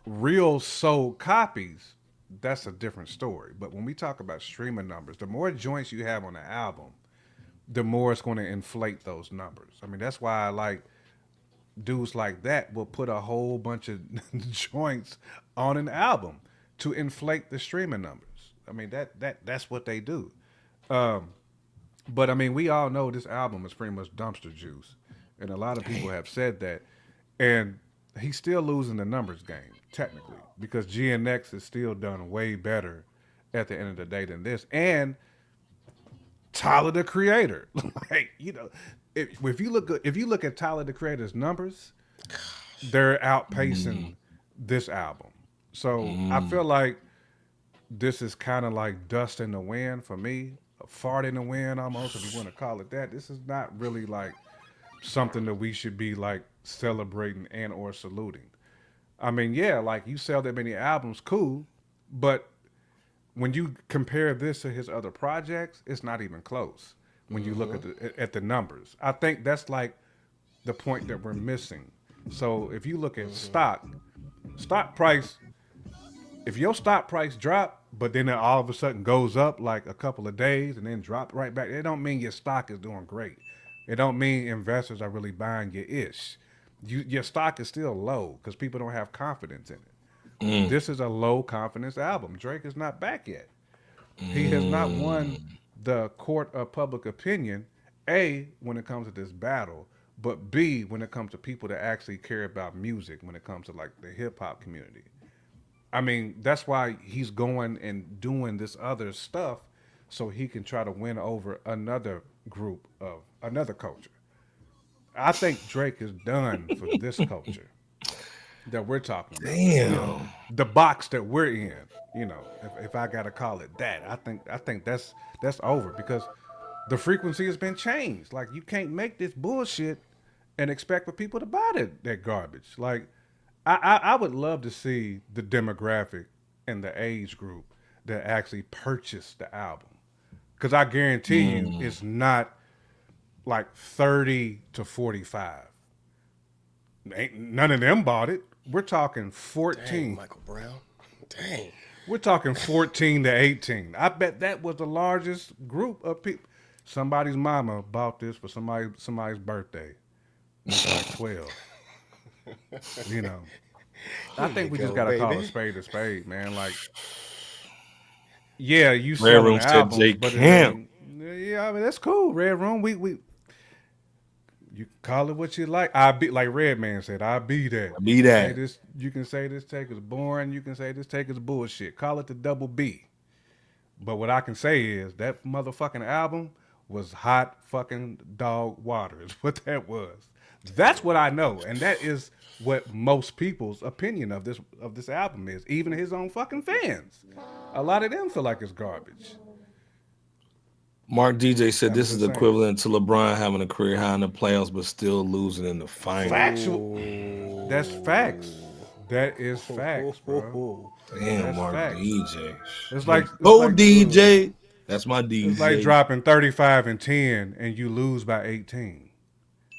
real sold copies, that's a different story. But when we talk about streaming numbers, the more joints you have on the album, the more it's going to inflate those numbers. I mean, that's why I like dudes like that will put a whole bunch of joints on an album to inflate the streaming numbers. I mean, that's what they do. But I mean, we all know this album is pretty much dumpster juice. And a lot of people have said that. And he's still losing the numbers game, technically, because GNX is still done way better at the end of the day than this. And Tyler the Creator. Like, you know, if you look at Tyler the Creator's numbers, they're outpacing this album. So I feel like this is kind of like dust in the wind for me, a fart in the wind almost, if you want to call it that. This is not really like something that we should be like celebrating and or saluting. I mean, yeah, like you sell that many albums, cool, but when you compare this to his other projects, it's not even close. When you look at the numbers, I think that's like the point that we're missing. So if you look at stock price, if your stock price drop, but then it all of a sudden goes up like a couple of days and then drop right back, it don't mean your stock is doing great. It don't mean investors are really buying your ish. Your stock is still low because people don't have confidence in it. This is a low confidence album. Drake is not back yet. He has not won the court of public opinion, A, when it comes to this battle, but B, when it comes to people that actually care about music, when it comes to like the hip hop community. I mean, that's why he's going and doing this other stuff so he can try to win over another group of another culture. I think Drake is done for this culture that we're talking about. Damn. You know, the box that we're in, you know, if I gotta call it that, I think that's over because the frequency has been changed. Like you can't make this bullshit and expect for people to buy that garbage. Like I would love to see the demographic and the age group that actually purchased the album. Because I guarantee you it's not like 30 to 45. None of them bought it. We're talking 14. Dang, Michael Brown. Dang. We're talking 14 to 18. I bet that was the largest group of people. Somebody's mama bought this for somebody's birthday. It's like 12. You know. I think we just gotta call a spade, man. Like, yeah, you sell an album, but yeah, I mean that's cool. Red Room, we you call it what you like. I be like Redman said. I be that. Be that. You can say this take is boring. You can say this take is bullshit. Call it the double B. But what I can say is that motherfucking album was hot fucking dog water. Is what that was. That's what I know, and that is what most people's opinion of this album is. Even his own fucking fans. A lot of them feel like it's garbage. Mark DJ said this is equivalent to LeBron having a career high in the playoffs but still losing in the finals. Factual. That's facts. That is facts, bro. Damn, That's Mark facts. DJ. It's like DJ. That's my DJ. It's like dropping 35 and 10 and you lose by 18.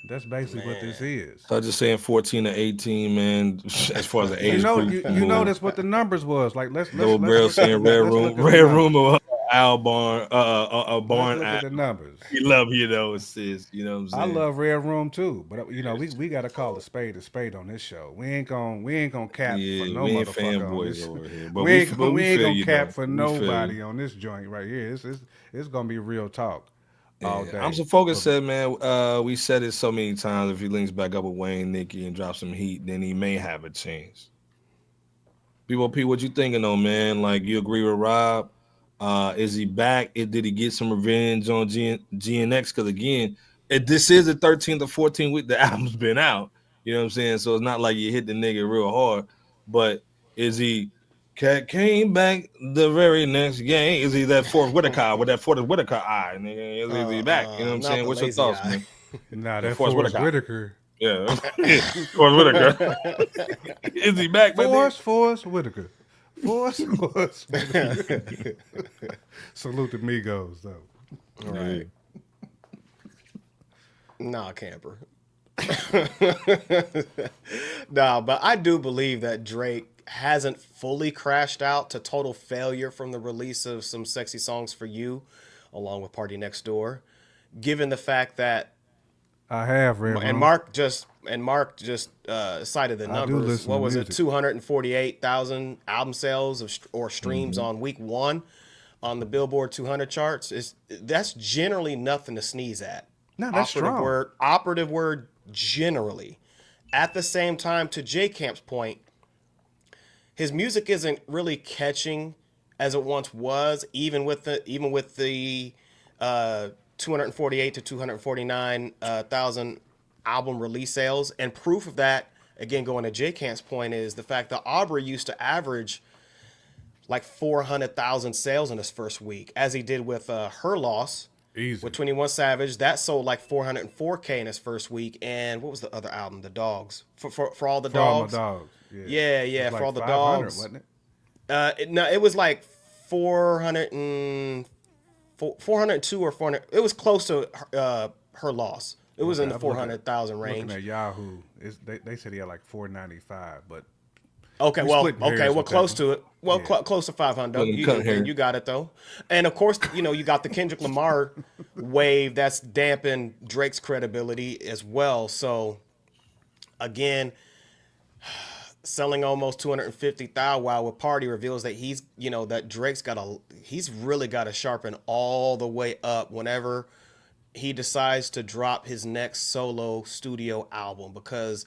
That's basically what this is. So I'm just saying 14 to 18, man. As far as the age group, you know that's what the numbers was. Like let's saying Red Room, Al Barn, Barn. Look at the numbers. We love you though, sis. You know what I'm saying? I love Red Room too, but you know we got to call a spade on this show. We ain't gonna cap for no motherfucker on this. Over here, but we ain't gonna cap for nobody on this joint right here. It's gonna be real talk. All day. I'm so focused, said, man. We said it so many times. If he links back up with Wayne, Nicki, and drops some heat, then he may have a chance. People, what you thinking though, man? Like, you agree with Rob? Is he back? Did he get some revenge on GNX? Because again, this is the 13th or 14th week the album's been out. You know what I'm saying? So it's not like you hit the nigga real hard. But is he came back the very next game? Is he that Forrest Whitaker with that Forrest Whitaker eye? Nigga? Is he back? You know what I'm saying? What's your thoughts, man? Nah, that Forrest Whitaker. Yeah. Forrest Whitaker. Is he back? Forrest Whitaker. Forrest Whitaker. Salute the Migos, though. All right. Nah, camper. Nah, but I do believe that Drake hasn't fully crashed out to total failure from the release of some Sexy Songs for You, along with Party Next Door, given the fact that I have read and Mark just cited the numbers. What was it? 248,000 album sales or streams on week 1 on the Billboard 200 charts. That's generally nothing to sneeze at. No, that's strong. Operative word, generally. At the same time, to J Camp's point, his music isn't really catching as it once was, even with the 248 to 249,000 album release sales. And proof of that, again, going to J Cant's point, is the fact that Aubrey used to average like 400,000 sales in his first week, as he did with Her Loss. Easy. With 21 Savage. That sold like 404K in his first week. And what was the other album? The Dogs. For All the Dogs? For All My Dogs. Yeah, like For All the 500, Dogs. Wasn't it? No, it was like 402 or 400. It was close to Her Loss. It was in the 400,000 range. Looking at Yahoo, they said he had like 495, but close to it. Well, close to 500. You got it though. And of course, you got the Kendrick Lamar wave that's dampened Drake's credibility as well. So again, selling almost 250,000 while with Party reveals that that Drake's he's really got to sharpen all the way up whenever he decides to drop his next solo studio album, because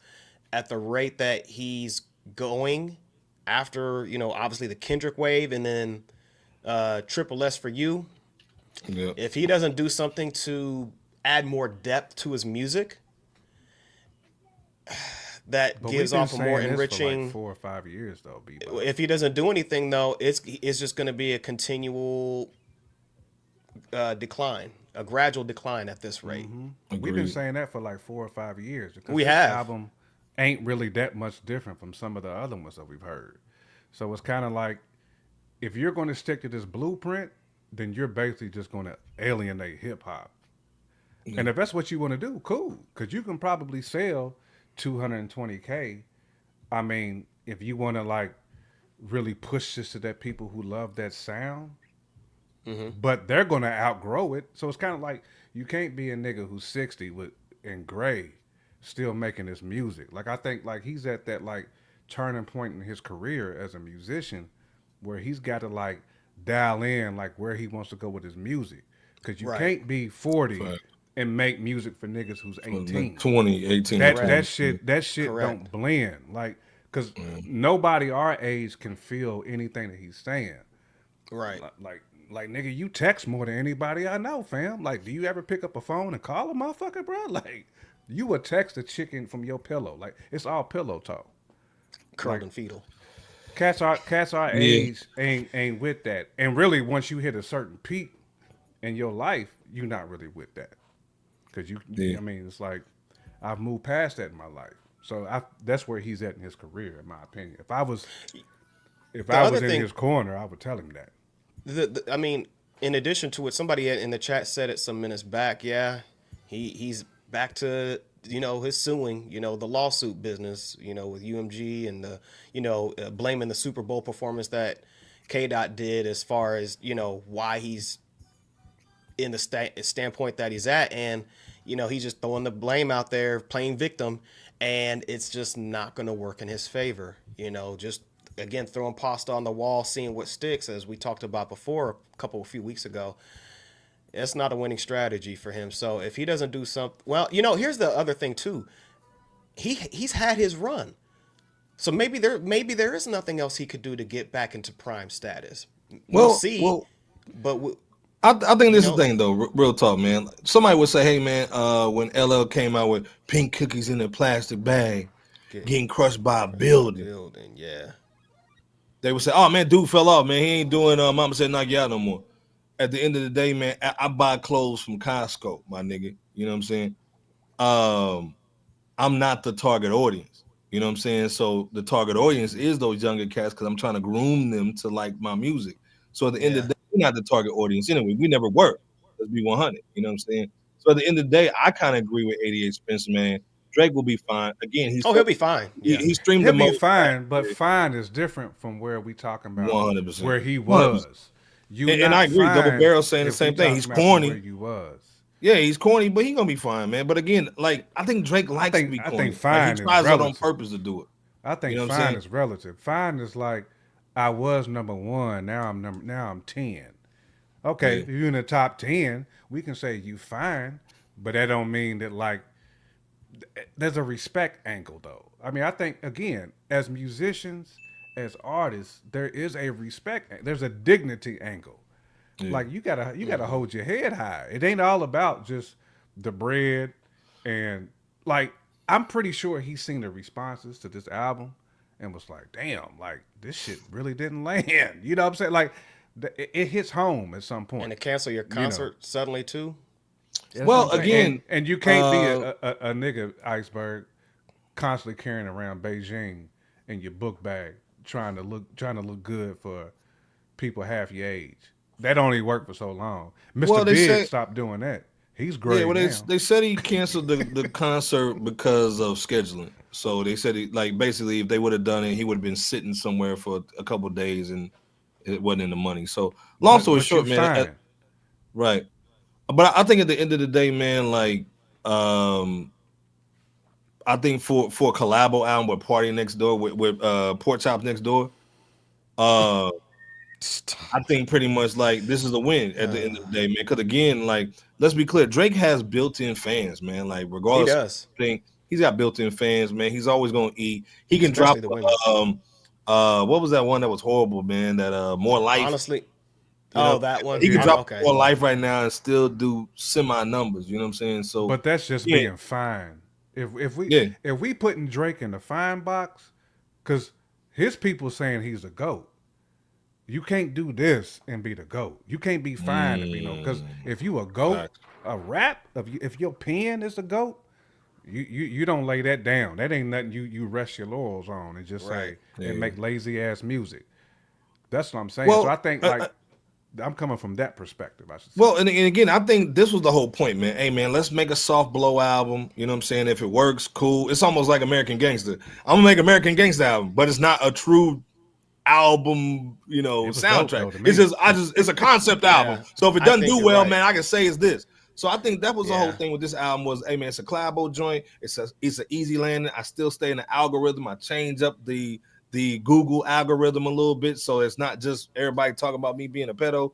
at the rate that he's going after, obviously the Kendrick wave and then Triple S for You, if he doesn't do something to add more depth to his music that gives off a more enriching, for like 4 or 5 years though, B-Bo. If he doesn't do anything though, it's just going to be a continual decline, a gradual decline at this rate. We've been saying that for like 4 or 5 years. We have. This album ain't really that much different from some of the other ones that we've heard. So it's kind of like, if you're going to stick to this blueprint, then you're basically just going to alienate hip hop. And if that's what you want to do, cool, because you can probably sell 220K. I mean, if you want to like really push this to that people who love that sound, but they're going to outgrow it. So it's kind of like, you can't be a nigga who's 60 and gray still making this music. Like, I think like he's at that like turning point in his career as a musician where he's got to like dial in like where he wants to go with his music, because you can't be 40 and make music for niggas who's 18, 20, 18. That shit don't blend, like, because nobody our age can feel anything that he's saying. Right. Like nigga, you text more than anybody I know, fam. Like, do you ever pick up a phone and call a motherfucker, bro? Like, you would text a chicken from your pillow. Like, it's all pillow talk. Curled and fetal. Cats our age ain't with that. And really, once you hit a certain peak in your life, you're not really with that. Because I mean, it's like, I've moved past that in my life. So that's where he's at in his career, in my opinion. If I was in his corner, I would tell him that. I mean, in addition to it, somebody in the chat said it some minutes back. Yeah, he's back to his suing, the lawsuit business, with UMG and the blaming the Super Bowl performance that K-Dot did, as far as why he's in the standpoint that he's at, and he's just throwing the blame out there, playing victim, and it's just not going to work in his favor. Just again throwing pasta on the wall, seeing what sticks, as we talked about before a few weeks ago. It's not a winning strategy for him. So if he doesn't do something, well, here's the other thing too. He's had his run, so maybe there is nothing else he could do to get back into prime status. We'll see. But I think this is the thing though. Real talk, man. Somebody would say, "Hey, man, when LL came out with pink cookies in a plastic bag, getting crushed by a building, yeah." They would say, "Oh man, dude fell off, man. He ain't doing Mama Said Knock You Out no more." At the end of the day, man, I buy clothes from Costco, my nigga. You know what I'm saying? I'm not the target audience. You know what I'm saying? So the target audience is those younger cats, because I'm trying to groom them to like my music. So at the end of the day, we're not the target audience anyway. We never were. Let's be 100. You know what I'm saying? So at the end of the day, I kind of agree with 88 Spencer, man. Drake will be fine. Again, he'll be fine. He streamed he'll the be most. fine, but fine is different from where we talking about 100%. Where he was. 100%. And I agree. Double Barrel saying the same thing. He's corny. Where you was. Yeah, he's corny, but he's gonna be fine, man. But again, like, I think Drake likes to be corny. I think fine like, he tries is it on relative. purpose to do it. I think fine is relative. Fine is like, I was number 1. Now I'm 10. Okay, if you're in the top 10, we can say you fine, but that don't mean that, like, there's a respect angle though. I mean, I think, again, as musicians, as artists, there is a respect, there's a dignity angle. Like you gotta hold your head high. It ain't all about just the bread and like I'm pretty sure he's seen the responses to this album and was like, damn, like this shit really didn't land. You know what I'm saying? Like it hits home at some point. And to cancel your concert suddenly too. Well, again, and you can't be a nigga Iceberg constantly carrying around Beijing in your book bag trying to look good for people half your age. That only worked for so long. Mr. Big stopped doing that. He's great. Yeah, well, now. they said he canceled the concert because of scheduling. So they said basically if they would have done it, he would have been sitting somewhere for a couple of days and it wasn't in the money. So long story short, man, right. But I think at the end of the day, man, like I think for a collabo album with Party Next Door with Pork Chops Next Door, I think pretty much like this is a win at the end of the day, man. Because again, like let's be clear, Drake has built-in fans, man. Like regardless, he does. Thing, he's got built-in fans, man. He's always gonna eat. He can drop. What was that one that was horrible, man? That More Life. Honestly, that one. He can drop More Life right now and still do semi numbers. You know what I'm saying? So, but that's just being fine. If we putting Drake in the fine box, because his people saying he's a GOAT. You can't do this and be the GOAT. You can't be fine and be no. Because if you a GOAT, a rap, if your pen is the GOAT, you don't lay that down. That ain't nothing you rest your laurels on and just say and make lazy ass music. That's what I'm saying. Well, so I think I'm coming from that perspective. I should say. Well, and again, I think this was the whole point, man. Hey, man, let's make a soft blow album. You know what I'm saying? If it works, cool. It's almost like American Gangster. I'm gonna make American Gangster album, but it's not a true album, soundtrack. It's a concept album. So if it doesn't do well, man, I can say it's this. So I think that was the whole thing with this album was, hey man, it's a collabo joint. It's an easy landing. I still stay in the algorithm. I change up the Google algorithm a little bit, so it's not just everybody talking about me being a pedo.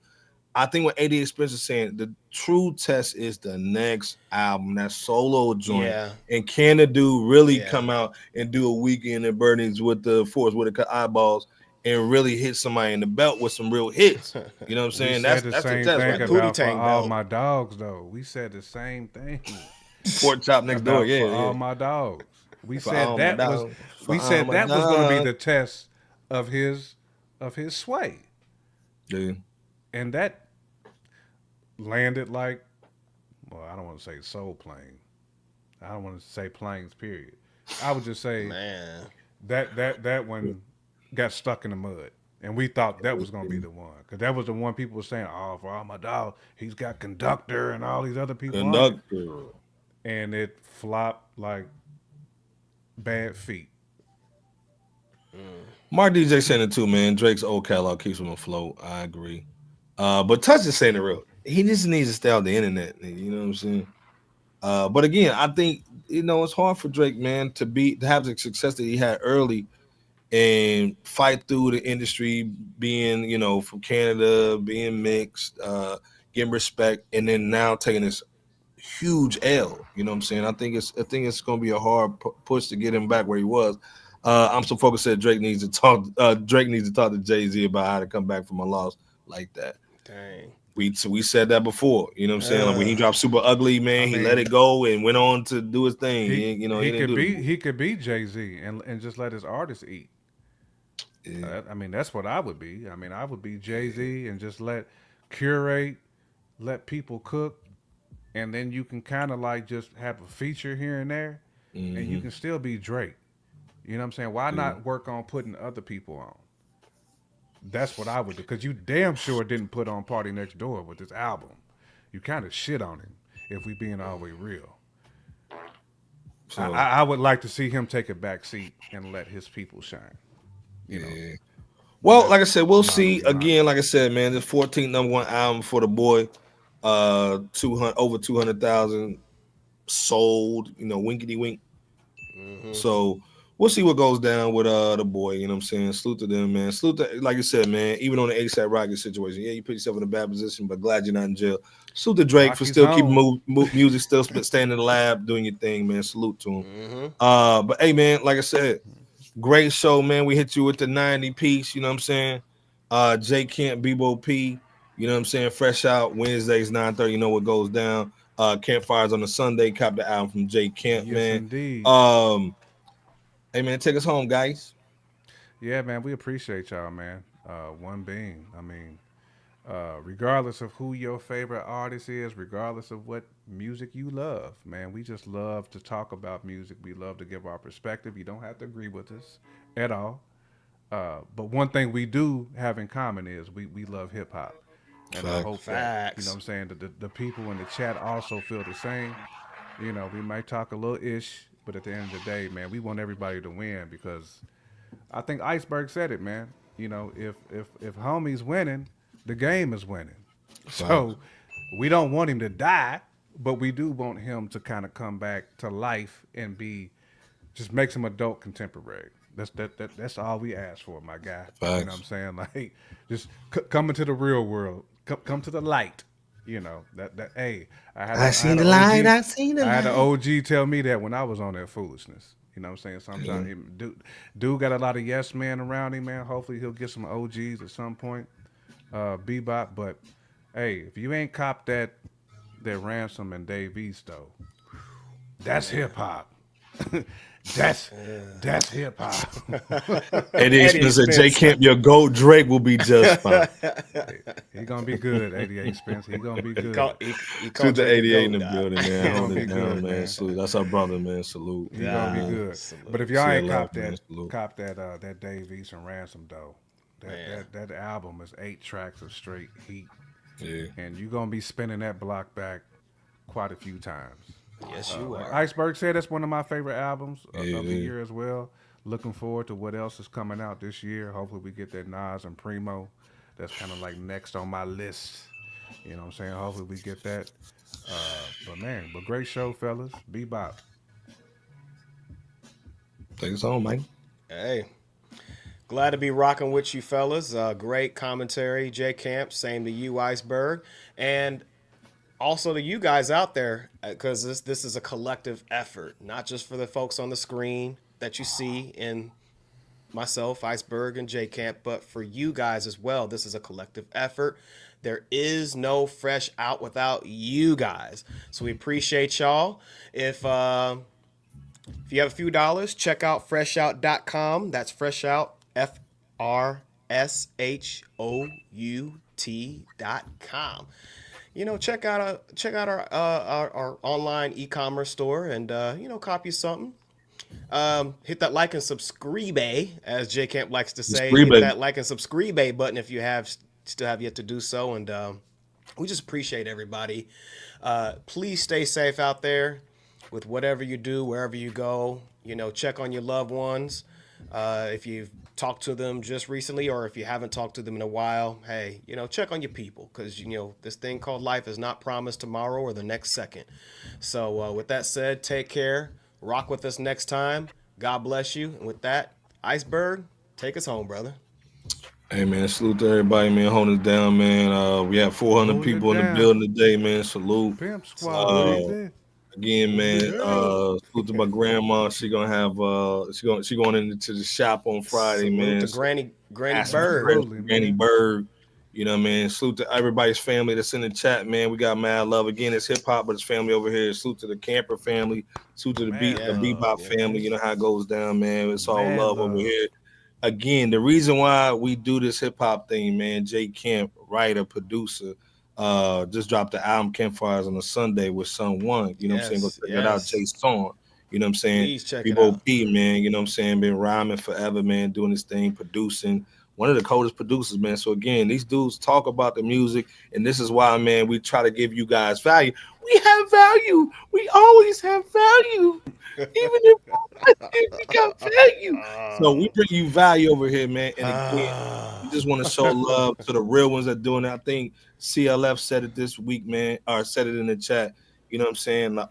I think what 80 Expense is saying, the true test is the next album, that solo joint. Yeah. And can the dude really come out and do a weekend at Bernie's with the Forest Whitaker eyeballs and really hit somebody in the belt with some real hits? You know what I'm saying? That's the same thing about for all my dogs, though. We said the same thing. Pork Chop Next Door, for all my dogs. We said that was going to be the test of his sway. Yeah. And that landed like, well, I don't want to say soul plane. I don't want to say planes, period. I would just say, man, that one got stuck in the mud. And we thought that was going to be the one. Because that was the one people were saying, oh, for all my dog, he's got Conductor and all these other people. Conductor. And it flopped like bad feet. Mark DJ saying it too, man. Drake's old catalog keeps him afloat. I agree. But Touch is saying it real. He just needs to stay on the internet. You know what I'm saying? But again, I think it's hard for Drake, man, to have the success that he had early and fight through the industry, being from Canada, being mixed, getting respect, and then now taking this huge L. You know what I'm saying? I think it's going to be a hard push to get him back where he was. I'm so focused that Drake needs to talk. Drake needs to talk to Jay-Z about how to come back from a loss like that. Dang. We said that before. You know what I'm saying? Like when he dropped Super Ugly, man, he let it go and went on to do his thing. He could be Jay-Z and just let his artists eat. Yeah. That's what I would be. I would be Jay-Z and just let people cook, and then you can kind of like just have a feature here and there, and you can still be Drake. You know what I'm saying? Why not work on putting other people on? That's what I would do. Because you damn sure didn't put on Party Next Door with this album. You kind of shit on him, if we being all the way real. So, I would like to see him take a back seat and let his people shine. You know. Well, like I said, we'll see. Again, like I said, man, the 14th #1 album for the boy. Over 200,000 sold. Winkety wink. So we'll see what goes down with the boy. You know what I'm saying? Salute to them, man. Salute to, like you said, man, even on the ASAP Rocky situation. Yeah, you put yourself in a bad position, but glad you're not in jail. Salute to Drake for still keeping music, still staying in the lab, doing your thing, man. Salute to him. But hey, man, like I said, great show, man. We hit you with the 90 piece, you know what I'm saying? J. Kent, Bebo P. You know what I'm saying? Fresh Out Wednesdays 9:30. You know what goes down. Campfires on the Sunday. Cop the album from J Camp, Yes, man. indeed. Hey man, take us home, guys. Yeah, man, we appreciate y'all, man. One being, regardless of who your favorite artist is, regardless of what music you love, man, we just love to talk about music. We love to give our perspective. You don't have to agree with us at all. But one thing we do have in common is we love hip hop. And I hope that, you know what I'm saying, the people in the chat also feel the same. You know, we might talk a little ish, but at the end of the day, man, we want everybody to win because I think Iceberg said it, man. You know, if homie's winning, the game is winning. So we don't want him to die, but we do want him to kind of come back to life and just make some adult contemporary. That's all we ask for, my guy. Facts. You know what I'm saying? Like, just come into the real world. Come to the light. You know that. Hey, I seen the light. I seen the light. I had an OG tell me that when I was on that foolishness. You know what I'm saying? Sometimes dude got a lot of yes men around him, man. Hopefully he'll get some OGs at some point. Bebop, but hey, if you ain't copped that Ransom and Dave East though, that's hip hop. That's hip hop. Eddie Spence and J Camp, your GOAT Drake will be just fine. He gonna be good, 88 Spence. He gonna be good. Salute to 88 in the building, man. Hold it down, man. Salute. That's our brother, man. Salute. He gonna be good. Salute. But if y'all ain't cop that Dave East and Ransom though, that album is 8 tracks of straight heat. Yeah. And you're gonna be spinning that block back quite a few times. Yes, you are. Iceberg said that's one of my favorite albums of the year as well. Looking forward to what else is coming out this year. Hopefully we get that Nas and Primo. That's kind of like next on my list. You know what I'm saying? Hopefully we get that. But great show, fellas. Bebop. Take us home, man. Hey. Glad to be rocking with you, fellas. Great commentary, J Camp. Same to you, Iceberg. And also to you guys out there, because this is a collective effort, not just for the folks on the screen that you see in myself, Iceberg, and J Camp, but for you guys as well. This is a collective effort. There is no Fresh Out without you guys. So we appreciate y'all. If you have a few dollars, check out FRSHOUT.com. That's Fresh Out, FRSHOUT.com. You know, check out our online e-commerce store and copy something. Hit that like and subscribe, as J Camp likes to say. Hit that like and subscribe button if you still have yet to do so. And we just appreciate everybody. Please stay safe out there with whatever you do, wherever you go. You know, check on your loved ones. If you've talked to them just recently, or if you haven't talked to them in a while, hey, check on your people, because this thing called life is not promised tomorrow or the next second. So with that said, take care. Rock with us next time. God bless you. And with that, Iceberg, take us home, brother. Hey man, salute to everybody, man. Holding it down, man. We have 400 people in the building today, man. Salute. Pimp squad. Again, man, salute to my grandma. She gonna have she going into the shop on Friday, salute man. To Granny Bird. Granny Bird. You know what I mean? Salute to everybody's family that's in the chat, man. We got mad love. Again, it's hip hop, but it's family over here. Salute to the Camper family. Salute to the Bebop family. You know how it goes down, man. It's all love over here. Again, the reason why we do this hip hop thing, man, J Camp, writer, producer, just dropped the album Campfires on a Sunday with Son One. You know what I'm saying? Go check that out, Jay Song. You know what I'm saying? Please check it out. P, man, you know what I'm saying? Been rhyming forever, man, doing this thing, producing. One of the coldest producers, man. So again, these dudes talk about the music, and this is why, man, we try to give you guys value. We have value. We always have value. Even if we got value. So we bring you value over here, man. And again, we just want to show love to the real ones that are doing it. I think CLF said it this week, man, or said it in the chat. You know what I'm saying? I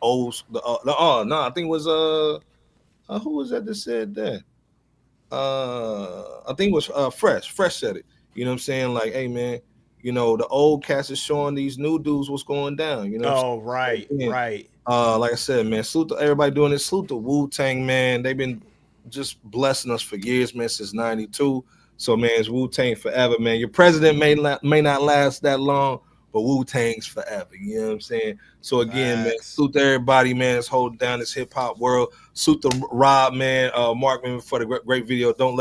think it was who was that said that? I think it was Fresh said it. You know what I'm saying? Like, hey man, the old cast is showing these new dudes what's going down. You know? Right. Like I said, man, salute to everybody doing this. Salute to Wu-Tang, man. They've been just blessing us for years, man, since '92. So, man, it's Wu-Tang forever, man. Your president may not last that long, but Wu-Tang's forever. You know what I'm saying? So, again, man, salute to everybody, man, that's holding down this hip-hop world. Salute to Rob, man, Mark, man, for the great video. Don't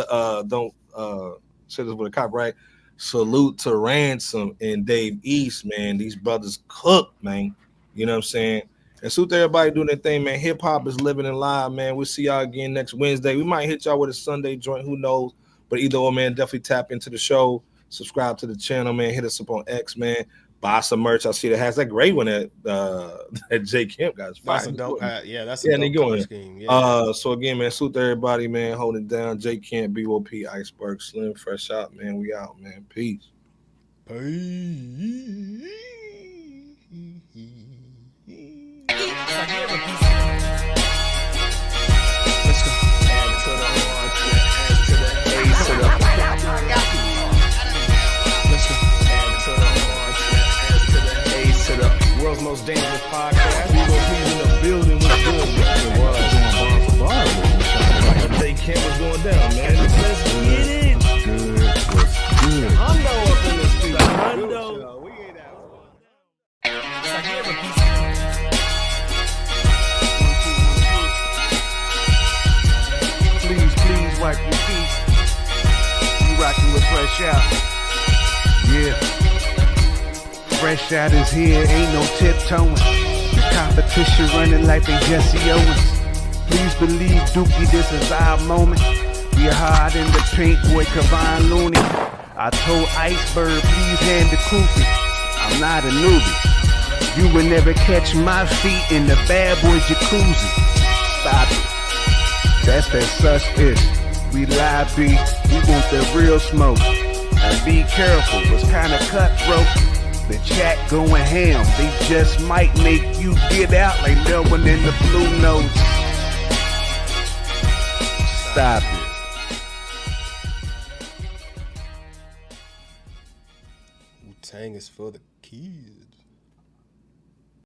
share this with a copyright. Salute to Ransom and Dave East, man. These brothers cook, man. You know what I'm saying? And salute to everybody doing their thing, man. Hip-hop is living and live, man. We'll see y'all again next Wednesday. We might hit y'all with a Sunday joint. Who knows? But either or, man, definitely tap into the show. Subscribe to the channel, man. Hit us up on X, man. Buy some merch. I see that has that great one that J Kemp got. That's a dope. That's a dope color scheme. Yeah. So again, man, salute to everybody, man. Holding down. J Kemp, BOP, Iceberg, Slim, Fresh Out, man. We out, man. Peace. Let's go. Add to the heart, add to the A to the. Let's go. Add to the heart, add to the A to the. World's most dangerous podcast. We gon' be in the building with good. It was going bar for bar. They camp was going down, man. Let's get it. Good. Hundo up in this piece. Hundo. We ain't out. Please wipe your feet. You rockin' with Fresh Out. Yeah. Fresh Out is here, ain't no tiptoeing. The competition running like they Jesse Owens. Please believe, Dookie, this is our moment. We hard in the paint, boy, Kavon Looney. I told Iceberg, please hand the koofy. I'm not a newbie. You will never catch my feet in the bad boy jacuzzi. Stop it. That's that such ish. We live B, we want the real smoke. And be careful, it's kinda cutthroat. The chat going ham, they just might make you get out like Melvin in the Blue Notes. Stop it. Wu-Tang is for the kids.